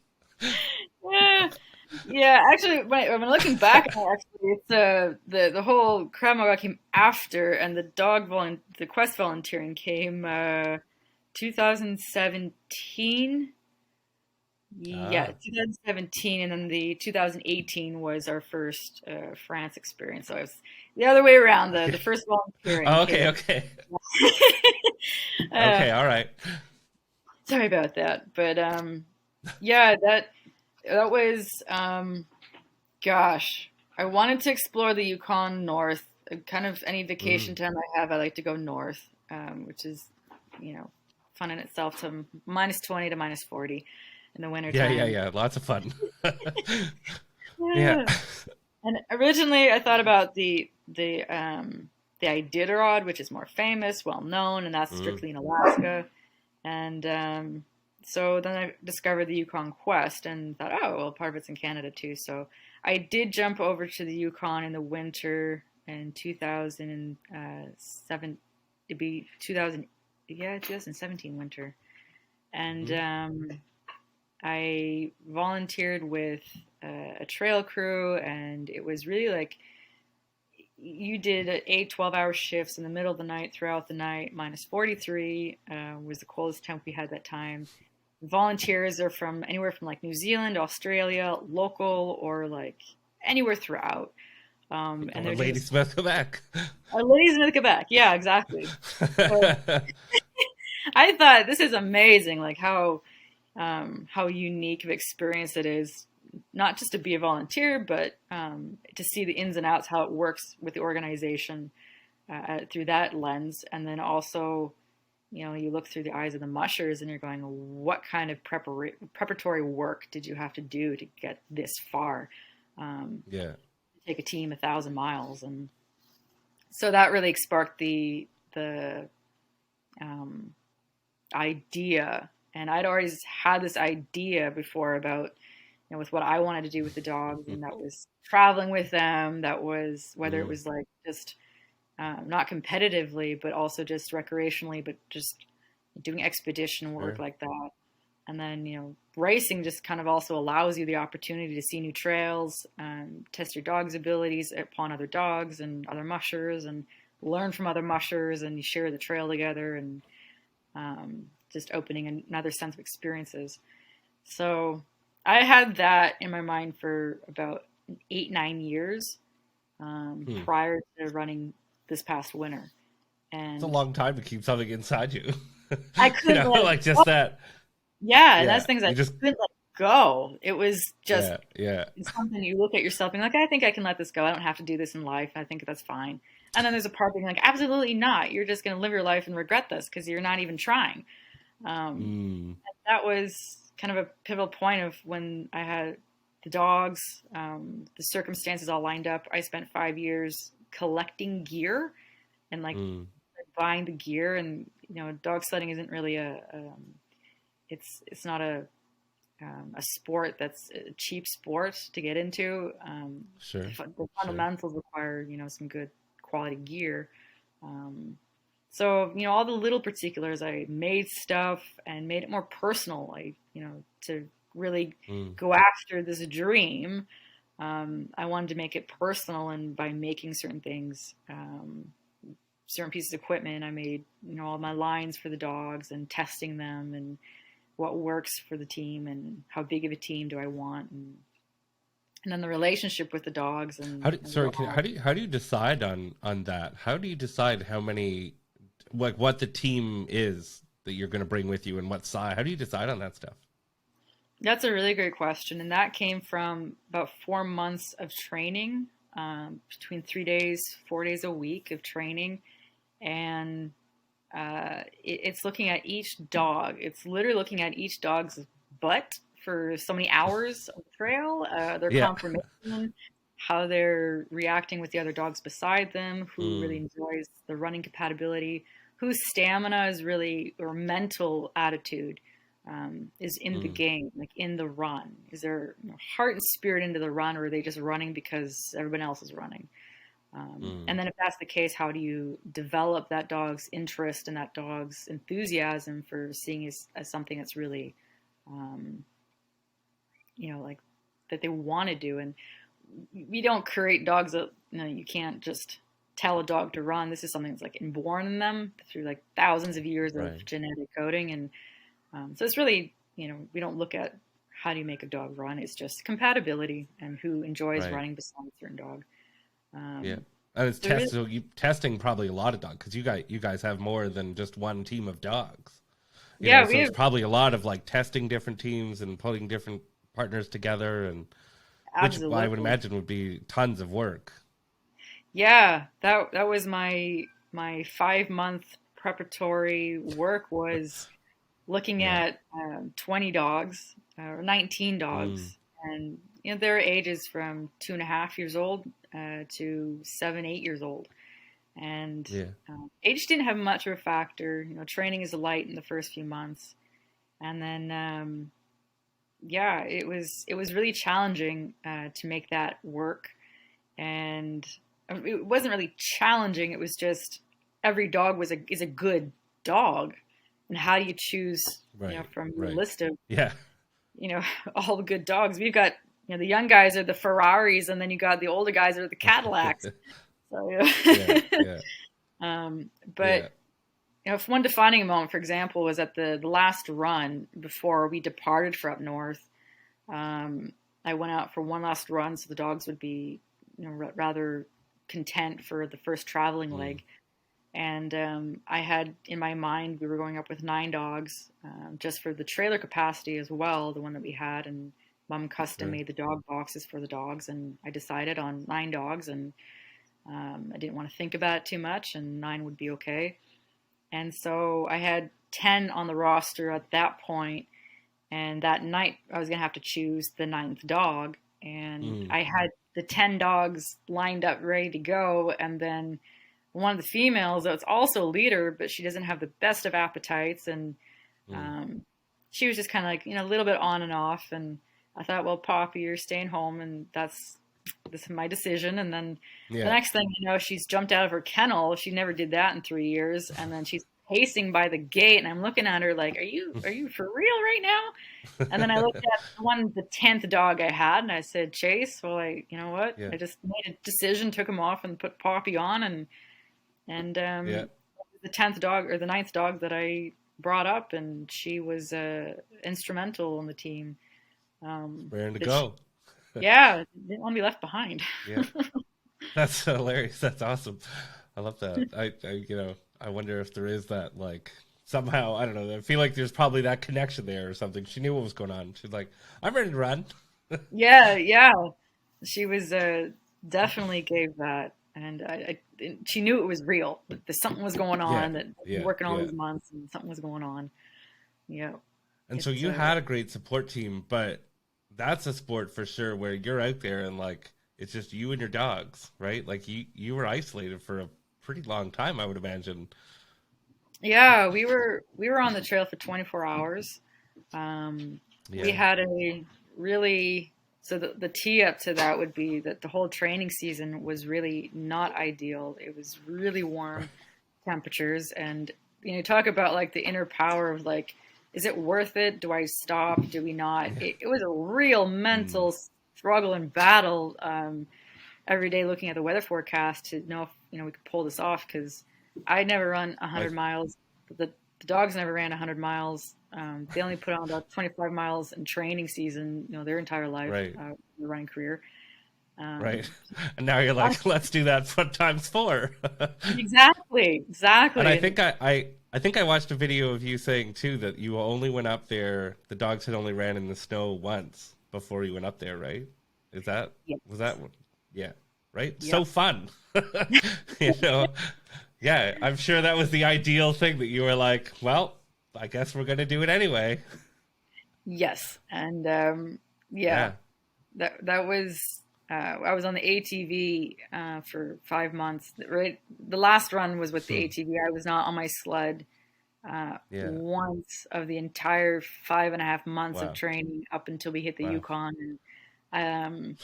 yeah. Actually, when looking back, actually, it's the whole Krav Maga came after, and the quest volunteering came 2017. Yeah, 2017, and then the 2018 was our first France experience. So it was the other way around. The first volunteering. Oh, okay, okay. Okay, all right. Sorry about that, but yeah, that was gosh, I wanted to explore the Yukon north. Kind of any vacation time I have, I like to go north, which is, fun in itself. To -20 to -40 in the winter time. Yeah. Lots of fun. Yeah. And originally, I thought about the Iditarod, which is more famous, well known, and that's strictly in Alaska. And so then I discovered the YukonQuest and thought, oh, well, part of it's in Canada too. So I did jump over to the Yukon in the winter in 2007. It'd be 2017 winter. And I volunteered with a trail crew, and it was really like you did 8-12 hour shifts in the middle of the night throughout the night. -43 was the coldest temp we had that time. Volunteers are from anywhere from like New Zealand, Australia, local, or like anywhere throughout. And they're Ladysmith, Quebec. Ladysmith, Quebec. Yeah, exactly. So, I thought this is amazing, like how unique of experience it is, not just to be a volunteer, but to see the ins and outs, how it works with the organization through that lens. And then also, you look through the eyes of the mushers and you're going, what kind of preparatory work did you have to do to get this far? Take a team 1,000 miles. And so that really sparked the idea. And I'd always had this idea before about, with what I wanted to do with the dogs, and that was traveling with them. That was whether it was like just not competitively, but also just recreationally, but just doing expedition work like that. And then, racing just kind of also allows you the opportunity to see new trails, test your dog's abilities upon other dogs and other mushers, and learn from other mushers, and you share the trail together, and just opening another sense of experiences. So I had that in my mind for about 8-9 years prior to running this past winter. And it's a long time to keep something inside you. I couldn't like just that. Yeah, and that's things I just couldn't let go. It was just it's something you look at yourself and like, I think I can let this go. I don't have to do this in life. I think that's fine. And then there's a part being like, absolutely not. You're just going to live your life and regret this because you're not even trying. And that was kind of a pivotal point of when I had the dogs, the circumstances all lined up. I spent 5 years collecting gear and buying the gear, and dog sledding isn't really it's not a sport that's a cheap sport to get into. The fundamentals require some good quality gear. So all the little particulars, I made stuff and made it more personal, to really go after this dream. I wanted to make it personal, and by making certain things, certain pieces of equipment, I made all my lines for the dogs and testing them and what works for the team and how big of a team do I want, and then the relationship with the dogs. And how do you decide on that? How do you decide how many, like what the team is that you're going to bring with you and what size? How do you decide on that stuff? That's a really great question, and that came from about 4 months of training, between 3 days, 4 days a week of training, and it's looking at each dog. It's literally looking at each dog's butt for so many hours of trail, their conformation, how they're reacting with the other dogs beside them, who really enjoys the running compatibility, whose stamina is really, or mental attitude is in the game, like in the run. Is there heart and spirit into the run, or are they just running because everyone else is running? And then if that's the case, how do you develop that dog's interest and that dog's enthusiasm for seeing as something that's really, like that they want to do? And we don't create dogs that, you can't just tell a dog to run. This is something that's like inborn in them through like thousands of years of genetic coding. And so it's really, we don't look at how do you make a dog run. It's just compatibility and who enjoys running beside a certain dog. And it's testing probably a lot of dogs, because you guys have more than just one team of dogs. So it's probably a lot of like testing different teams and putting different partners together, and absolutely. Which I would imagine would be tons of work. Yeah, that was my 5-month preparatory work, was looking at 20 dogs or 19 dogs, and their ages from 2.5 years old to 7-8 years old, and age didn't have much of a factor. Training is light in the first few months, and then it was really challenging to make that work. And it wasn't really challenging. It was just every dog is a good dog, and how do you choose from the list of all the good dogs? We've got the young guys are the Ferraris, and then you got the older guys are the Cadillacs. So but one defining moment, for example, was at the last run before we departed for up north. I went out for one last run, so the dogs would be rather content for the first traveling leg. And I had in my mind, we were going up with 9 dogs, just for the trailer capacity as well, the one that we had. And Mom custom made the dog boxes for the dogs, and I decided on 9 dogs, and I didn't want to think about it too much, and 9 would be okay. And so I had 10 on the roster at that point, and that night I was going to have to choose the 9th dog, and I had the 10 dogs lined up ready to go, and then one of the females that's also a leader, but she doesn't have the best of appetites, and she was just kind of like a little bit on and off, and I thought, well, Poppy, you're staying home, and this is my decision. And then the next thing you know, she's jumped out of her kennel. She never did that in 3 years, and then she's pacing by the gate, and I'm looking at her like, are you for real right now? And then I looked at the 10th dog I had, and I said, Chase, well, you know what? I just made a decision, took him off, and put Poppy on, and the 10th dog or the 9th dog that I brought up, and she was instrumental in the team. Raring to go. Didn't want to be left behind. That's hilarious. That's awesome. I love that. I wonder if there is that, like, somehow, I don't know, I feel like there's probably that connection there or something. She knew what was going on. She's like, I'm ready to run. Yeah. She was definitely gave that, and she knew it was real. That something was going on. That working all these months, and something was going on. And so you had a great support team, but that's a sport for sure where you're out there and like it's just you and your dogs, right? Like you were isolated for a pretty long time, I would imagine. Yeah, we were on the trail for 24 hours. We had the tee up to that would be that the whole training season was really not ideal. It was really warm temperatures, and talk about like the inner power of like, is it worth it? Do I stop? Do we not? It was a real mental struggle and battle every day, looking at the weather forecast to know if we could pull this off, because I'd never run 100 miles. The dogs never ran 100 miles. They only put on about 25 miles in training season, their entire life, their running career. And now you're like, let's do that times 4. Exactly. And I think I watched a video of you saying too that you only went up there. The dogs had only ran in the snow once before you went up there, right? Was that? Yeah. Right. Yep. So fun. I'm sure that was the ideal thing that you were like, well, I guess we're going to do it anyway. Yes. And that was I was on the ATV for 5 months. Right, the last run was with the ATV. I was not on my sled once of the entire 5.5 months of Wow. training up until we hit the Wow. Yukon. And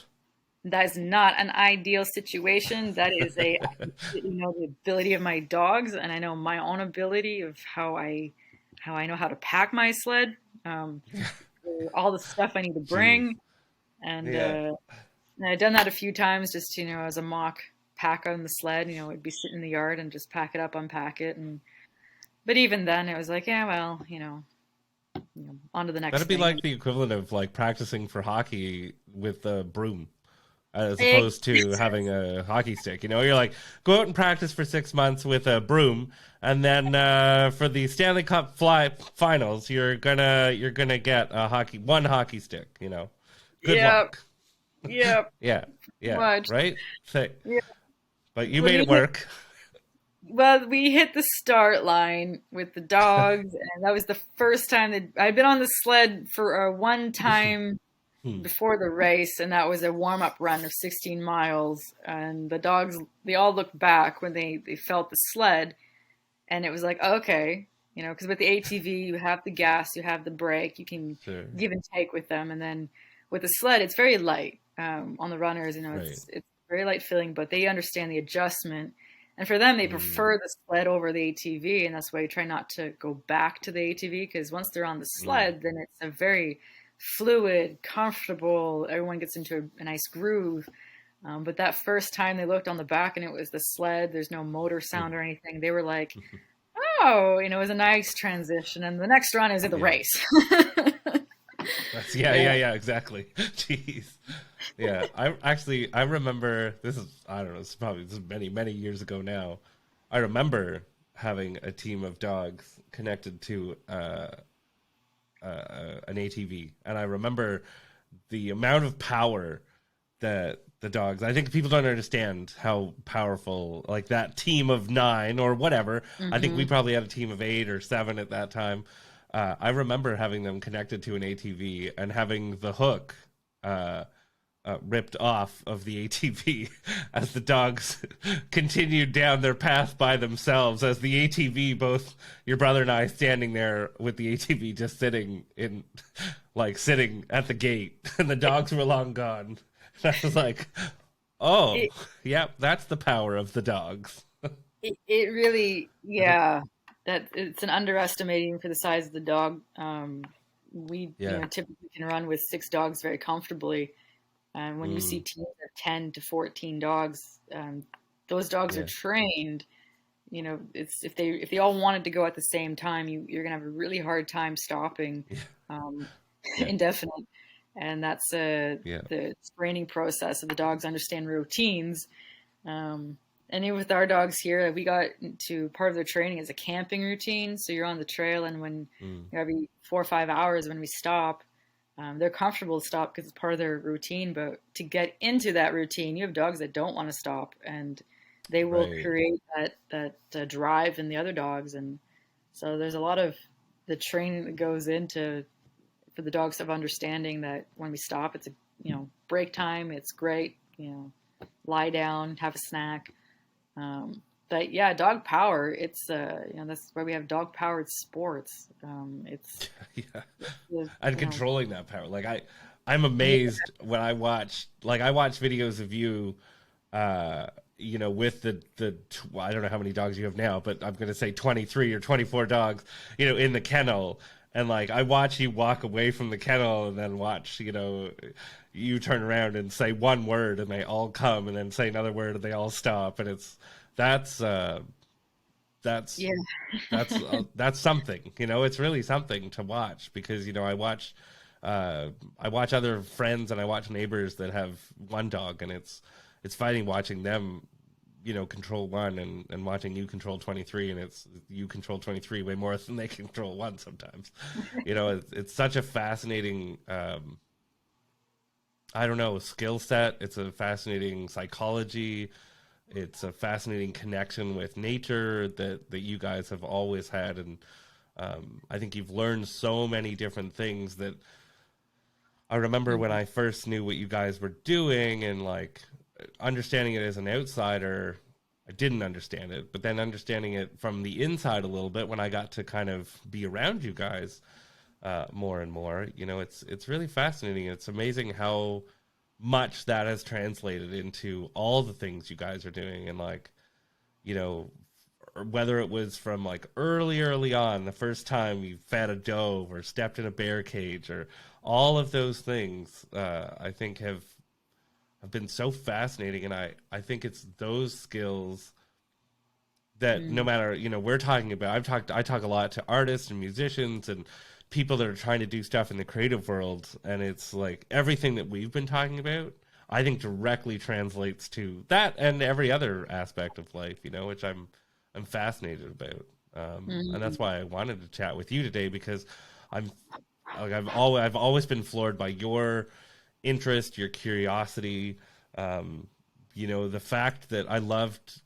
that is not an ideal situation. That is the ability of my dogs, and I know my own ability of how I know how to pack my sled, all the stuff I need to Jeez. bring, and Yeah. I've done that a few times, just as a mock pack on the sled. I'd be sitting in the yard and just pack it up, unpack it, and but even then, it was like, yeah, well, on to the next That'd be thing. like the equivalent of like practicing for hockey with a broom, as And opposed to having a hockey stick. You're like, go out and practice for 6 months with a broom, and then for the Stanley Cup finals, you're gonna get one hockey stick. Good yeah, luck. yeah, Yeah, yeah, much. right. Yeah. But you When made we it work. Well, we hit the start line with the dogs, and that was the first time that I'd been on the sled for a one time Hmm. before the race, and that was a warm up run of 16 miles. And the dogs, they all looked back when they felt the sled, and it was like, okay, because with the ATV, you have the gas, you have the brake, you can Sure. give and take with them, and then with the sled, it's very light on the runners. Right. It's very light feeling, but they understand the adjustment. And for them, they Mm, prefer the sled over the ATV, and that's why you try not to go back to the ATV because once they're on the mm. sled, then it's a very fluid, comfortable. Everyone gets into a nice groove. But that first time they looked on the back and it was the sled, there's no motor sound or anything. They were like, "Oh, it was a nice transition." And the next run is in the Yeah. race. Yeah, exactly. Jeez. Yeah, I remember I don't know, this is many years ago now. I remember having a team of dogs connected to an ATV, and I remember the amount of power that the dogs. I think people don't understand how powerful, like that team of 9 or whatever. I think we Hmm. probably had a team of 8 or 7 at that time. I remember having them connected to an ATV and having the hook uh, ripped off of the ATV as the dogs continued down their path by themselves. As the ATV, both your brother and I standing there with the ATV just sitting at the gate, and the dogs were long gone. And I was like, oh, It, yep, that's the power of the dogs. it really, I think, yeah, that it's an underestimating for the size of the dog. We, yeah, typically can run with 6 dogs very comfortably. And when you see mm, teams of 10 to 14 dogs, those dogs are yeah, trained. It's if they all wanted to go at the same time, you're gonna have a really hard time stopping yeah, um, yeah, indefinite. And that's yeah, the training process of the dogs understand routines. And even with our dogs here, we got into part of their training is a camping routine. So you're on the trail, and when mm, every 4 or 5 hours when we stop, they're comfortable to stop because it's part of their routine. But to get into that routine, you have dogs that don't want to stop, and they will right, create that drive in the other dogs. And so there's a lot of the training that goes into for the dogs of understanding that when we stop, it's a break time. It's great. Lie down, have a snack. But yeah, dog power. It's that's why we have dog powered sports. It's yeah. you And know controlling that power. Like I'm yeah. amazed when I watch videos of you, with I don't know how many dogs you have now, but I'm going to say 23 or 24 dogs, in the kennel. And like, I watch you walk away from the kennel and then watch, you turn around and say one word and they all come, and then say another word and they all stop. And that's, uh, that's, Yeah. that's something, it's really something to watch because, I watch other friends and I watch neighbors that have one dog, and it's fighting watching them, control one, and watching you control 23, and you control 23 way more than they control one sometimes. It's such a fascinating, I don't know, skill set. It's a fascinating psychology. It's a fascinating connection with nature that you guys have always had. And I think you've learned so many different things that I remember when I first knew what you guys were doing and like understanding it as an outsider, I didn't understand it, but then understanding it from the inside a little bit when I got to kind of be around you guys more and more, you know, it's really fascinating. It's amazing how much that has translated into all the things you guys are doing. And like, you know, whether it was from like early on, the first time you fed a doe or stepped in a bear cage, or all of those things, I think have been so fascinating. And I think it's those skills that no matter, you know, we're talking about, I talk a lot to artists and musicians and people that are trying to do stuff in the creative world. And it's like everything that we've been talking about, I think directly translates to that and every other aspect of life, you know, which I'm fascinated about. And that's why I wanted to chat with you today, because I've always been floored by your interest, your curiosity. You know, the fact that I loved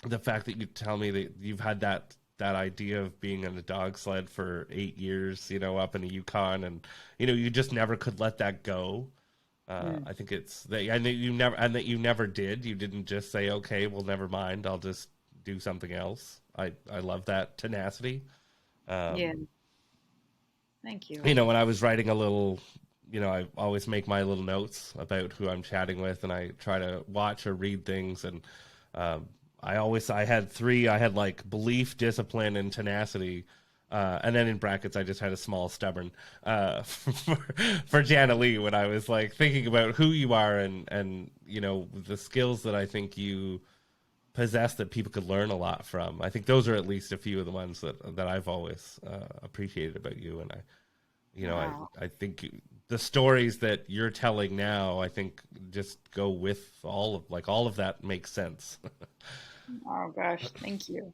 the fact that you tell me that you've had that idea of being on a dog sled for 8 years, you know, up in the Yukon, and you know, you just never could let that go. I think it's that, and that you never did. You didn't just say, okay, well, never mind, I'll just do something else. I love that tenacity. Yeah. Thank you. You know, when I was writing a little, you know, I always make my little notes about who I'm chatting with, and I try to watch or read things. And I had three. I had like belief, discipline, and tenacity. And then in brackets, I just had a small stubborn for Janna Lee, when I was like thinking about who you are and you know, the skills that I think you possess that people could learn a lot from. I think those are at least a few of the ones that I've always appreciated about you. And Wow. I think the stories that you're telling now, I think just go with all of that makes sense. Oh gosh, thank you.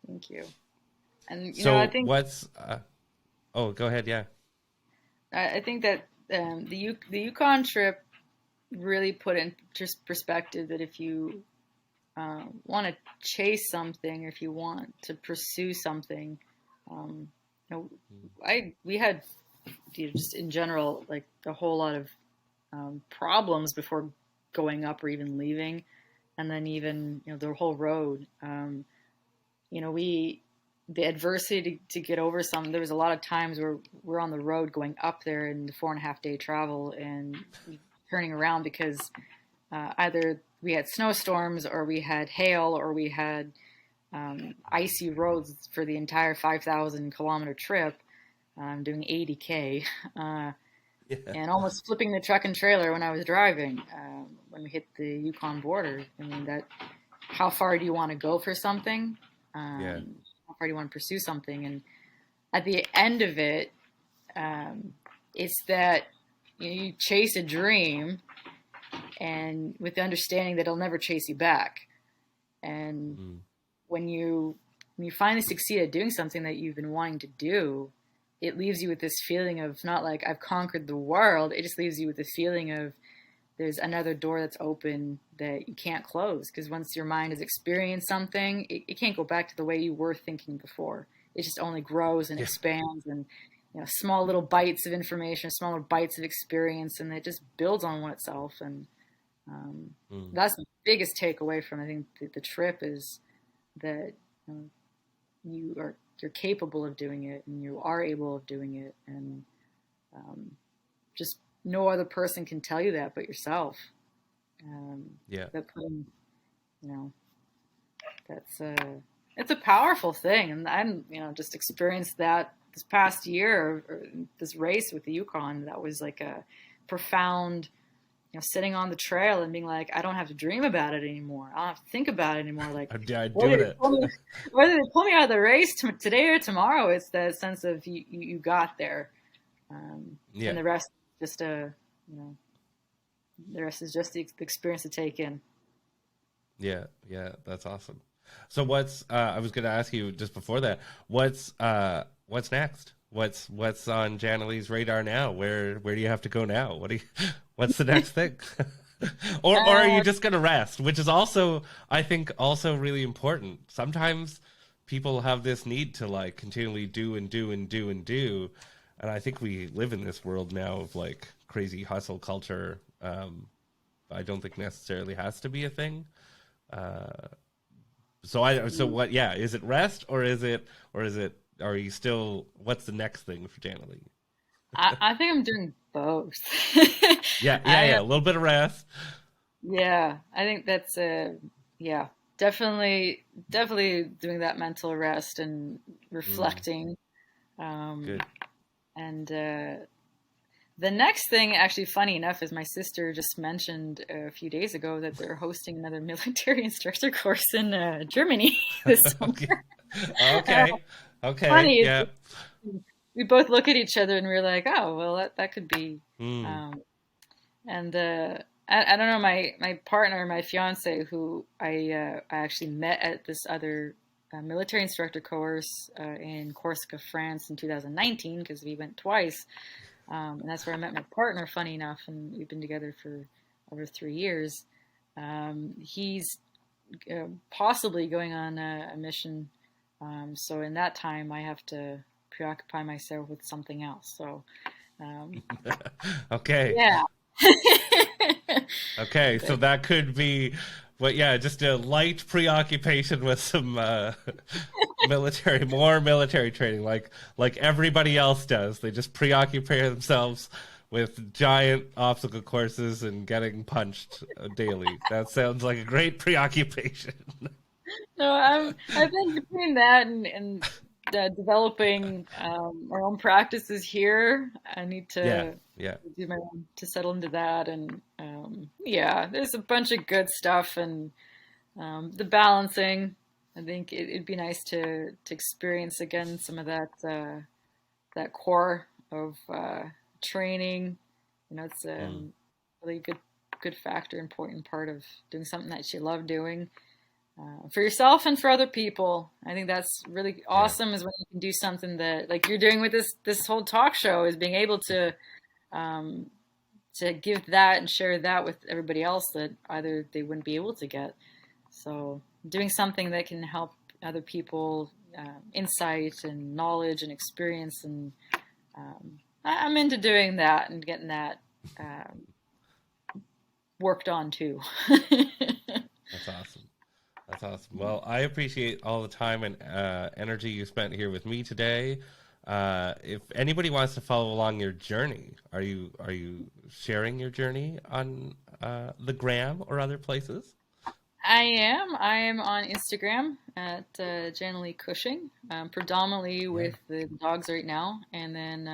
Thank you. And you So know, I think what's oh, go ahead. Yeah. I think that the Yukon trip really put in just perspective that if you want to chase something, or if you want to pursue something, you know, we had, you know, just in general, like a whole lot of problems before going up or even leaving, and then even, you know, the whole road. You know, the adversity to get over some. There was a lot of times where we're on the road going up there in the 4.5-day travel and turning around because either we had snowstorms or we had hail or we had icy roads for the entire 5,000 kilometer trip, doing 80K, and almost flipping the truck and trailer when I was driving, when we hit the Yukon border. I mean, how far do you want to go for something? Yeah. How far do you want to pursue something? And at the end of it, it's that, you know, you chase a dream, and with the understanding that it'll never chase you back. And when you finally succeed at doing something that you've been wanting to do, it leaves you with this feeling of not like I've conquered the world. It just leaves you with the feeling of there's another door that's open that you can't close, because once your mind has experienced something, it can't go back to the way you were thinking before. It just only grows and expands, and, you know, small little bites of information, smaller bites of experience, and it just builds on itself. And that's the biggest takeaway from, I think, the trip, is that, you know, you're capable of doing it, and you are able of doing it, and just no other person can tell you that but yourself. That putting, you know, it's a powerful thing, and I'm, you know, just experienced that this past year, or this race with the Yukon. That was like a profound, you know, sitting on the trail and being like, I don't have to dream about it anymore. I don't have to think about it anymore. Like, I'm doing it. Whether they pull me out of the race today or tomorrow, it's the sense of you got there. And the rest just the rest is just the experience to take in. Yeah, that's awesome. So what's I was going to ask you just before that, what's next? What's on Janna Lee's radar now? Where do you have to go now? What's the next thing? or are you just going to rest? Which is also, I think, also really important. Sometimes people have this need to like continually do and do and do and do. And I think we live in this world now of like crazy hustle culture, I don't think necessarily has to be a thing. So what? Yeah, is it rest or is it Are you still? What's the next thing for Janna Lee? I think I'm doing both. Yeah. A little bit of rest. Yeah, I think that's yeah, definitely doing that mental rest and reflecting. Um, Good. and the next thing, actually, funny enough, is my sister just mentioned a few days ago that they're hosting another military instructor course in Germany this summer. Okay. Okay. Okay. Funny, Yeah. we both look at each other and we're like, oh, well, that could be. Mm. And I don't know, my partner, my fiance, who I actually met at this other military instructor course in Corsica, France in 2019, because we went twice. And that's where I met my partner, funny enough, and we've been together for over 3 years. He's possibly going on a mission. So in that time, I have to preoccupy myself with something else. So, Okay. yeah. Okay, so that could be, but yeah, just a light preoccupation with some more military training, like everybody else does. They just preoccupy themselves with giant obstacle courses and getting punched daily. That sounds like a great preoccupation. No, I've been between that and developing our own practices here. I need to Yeah. do my own to settle into that, and yeah, there's a bunch of good stuff, and the balancing. I think it'd be nice to experience again some of that core of training. You know, it's a really good factor, important part of doing something that you love doing. For yourself and for other people. I think that's really awesome is when you can do something that like you're doing with this whole talk show, is being able to give that and share that with everybody else that either they wouldn't be able to get. So doing something that can help other people, insight and knowledge and experience, and I'm into doing that and getting that worked on too. That's awesome. That's awesome. Well, I appreciate all the time and energy you spent here with me today. If anybody wants to follow along your journey, are you sharing your journey on the gram or other places? I am on Instagram at Janna Lee Cushing, predominantly with the dogs right now, and then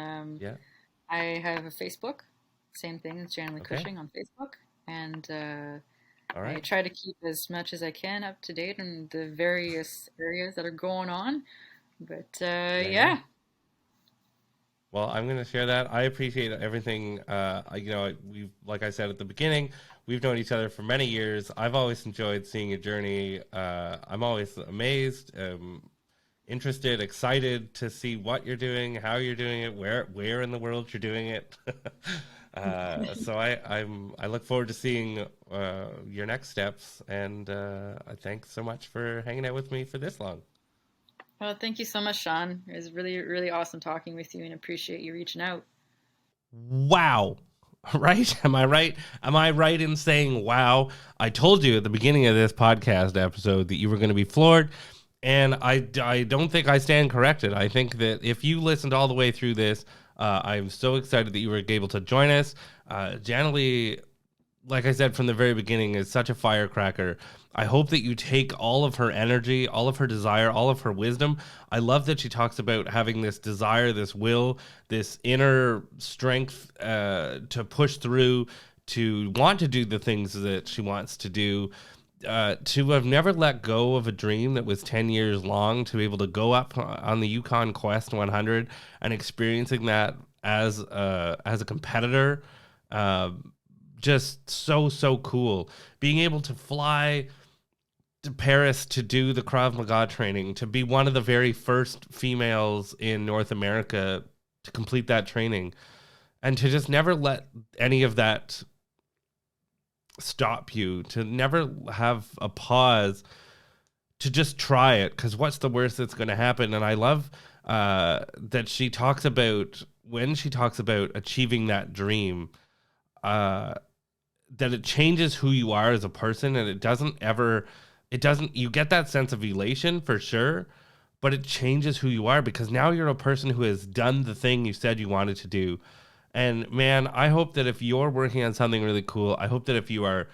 I have a Facebook, same thing as Janna Lee Cushing on Facebook, and all right. I try to keep as much as I can up to date in the various areas that are going on. But yeah. Well, I'm going to share that. I appreciate everything. We've, like I said at the beginning, we've known each other for many years. I've always enjoyed seeing your journey. I'm always amazed, interested, excited to see what you're doing, how you're doing it, where in the world you're doing it. So I look forward to seeing your next steps, and I thanks so much for hanging out with me for this long. Well, thank you so much, Sean. It was really, really awesome talking with you, and appreciate you reaching out. Wow. Right? Am I right? Am I right in saying wow? I told you at the beginning of this podcast episode that you were going to be floored, and I don't think I stand corrected. I think that if you listened all the way through this, I'm so excited that you were able to join us. Janna Lee, like I said from the very beginning, is such a firecracker. I hope that you take all of her energy, all of her desire, all of her wisdom. I love that she talks about having this desire, this will, this inner strength to push through, to want to do the things that she wants to do, to have never let go of a dream that was 10 years long, to be able to go up on the YukonQuest 100 and experiencing that as a competitor. Just so cool. Being able to fly to Paris to do the Krav Maga training, to be one of the very first females in North America to complete that training, and to just never let any of that stop you, to never have a pause, to just try it, because what's the worst that's going to happen? And I love that she talks about, when she talks about achieving that dream, that it changes who you are as a person, and it doesn't, you get that sense of elation for sure, but it changes who you are because now you're a person who has done the thing you said you wanted to do. And man, I hope that if you're working on something really cool, I hope that if you are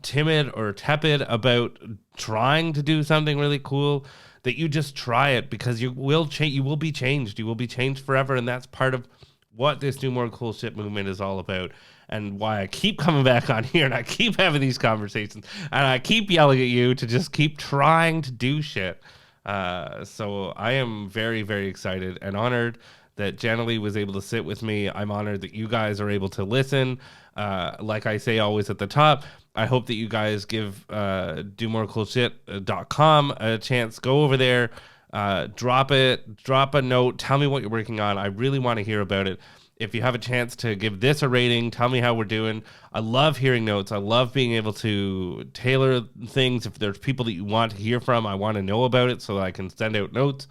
timid or tepid about trying to do something really cool, that you just try it, because you will change. You will be changed. You will be changed forever, and that's part of what this Do More Cool Shit movement is all about, and why I keep coming back on here and I keep having these conversations and I keep yelling at you to just keep trying to do shit. So I am very, very excited and honored that Janna Lee was able to sit with me. I'm honored that you guys are able to listen. Like I say always at the top, I hope that you guys give domorecoolshit.com a chance. Go over there, drop a note, tell me what you're working on. I really want to hear about it. If you have a chance to give this a rating, tell me how we're doing. I love hearing notes. I love being able to tailor things. If there's people that you want to hear from, I want to know about it so that I can send out notes.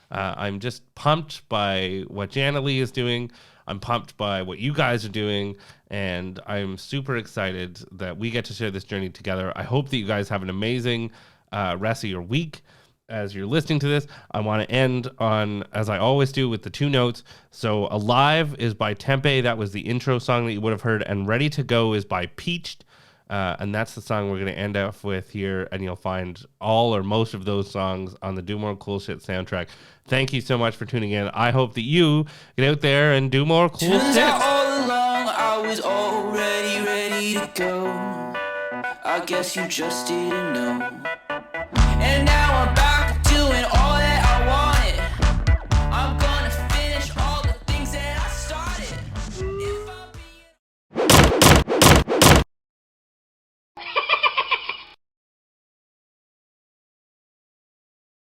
I'm just pumped by what Janna Lee is doing. I'm pumped by what you guys are doing, and I'm super excited that we get to share this journey together. I hope that you guys have an amazing rest of your week. As you're listening to this, I want to end on, as I always do, with the two notes. So Alive is by Tempe. That was the intro song that you would have heard. And Ready to Go is by Peached. And that's the song we're going to end off with here. And you'll find all or most of those songs on the Do More Cool Shit soundtrack. Thank you so much for tuning in. I hope that you get out there and do more cool Turns shit. out all along I was already ready to go. I guess you just didn't know.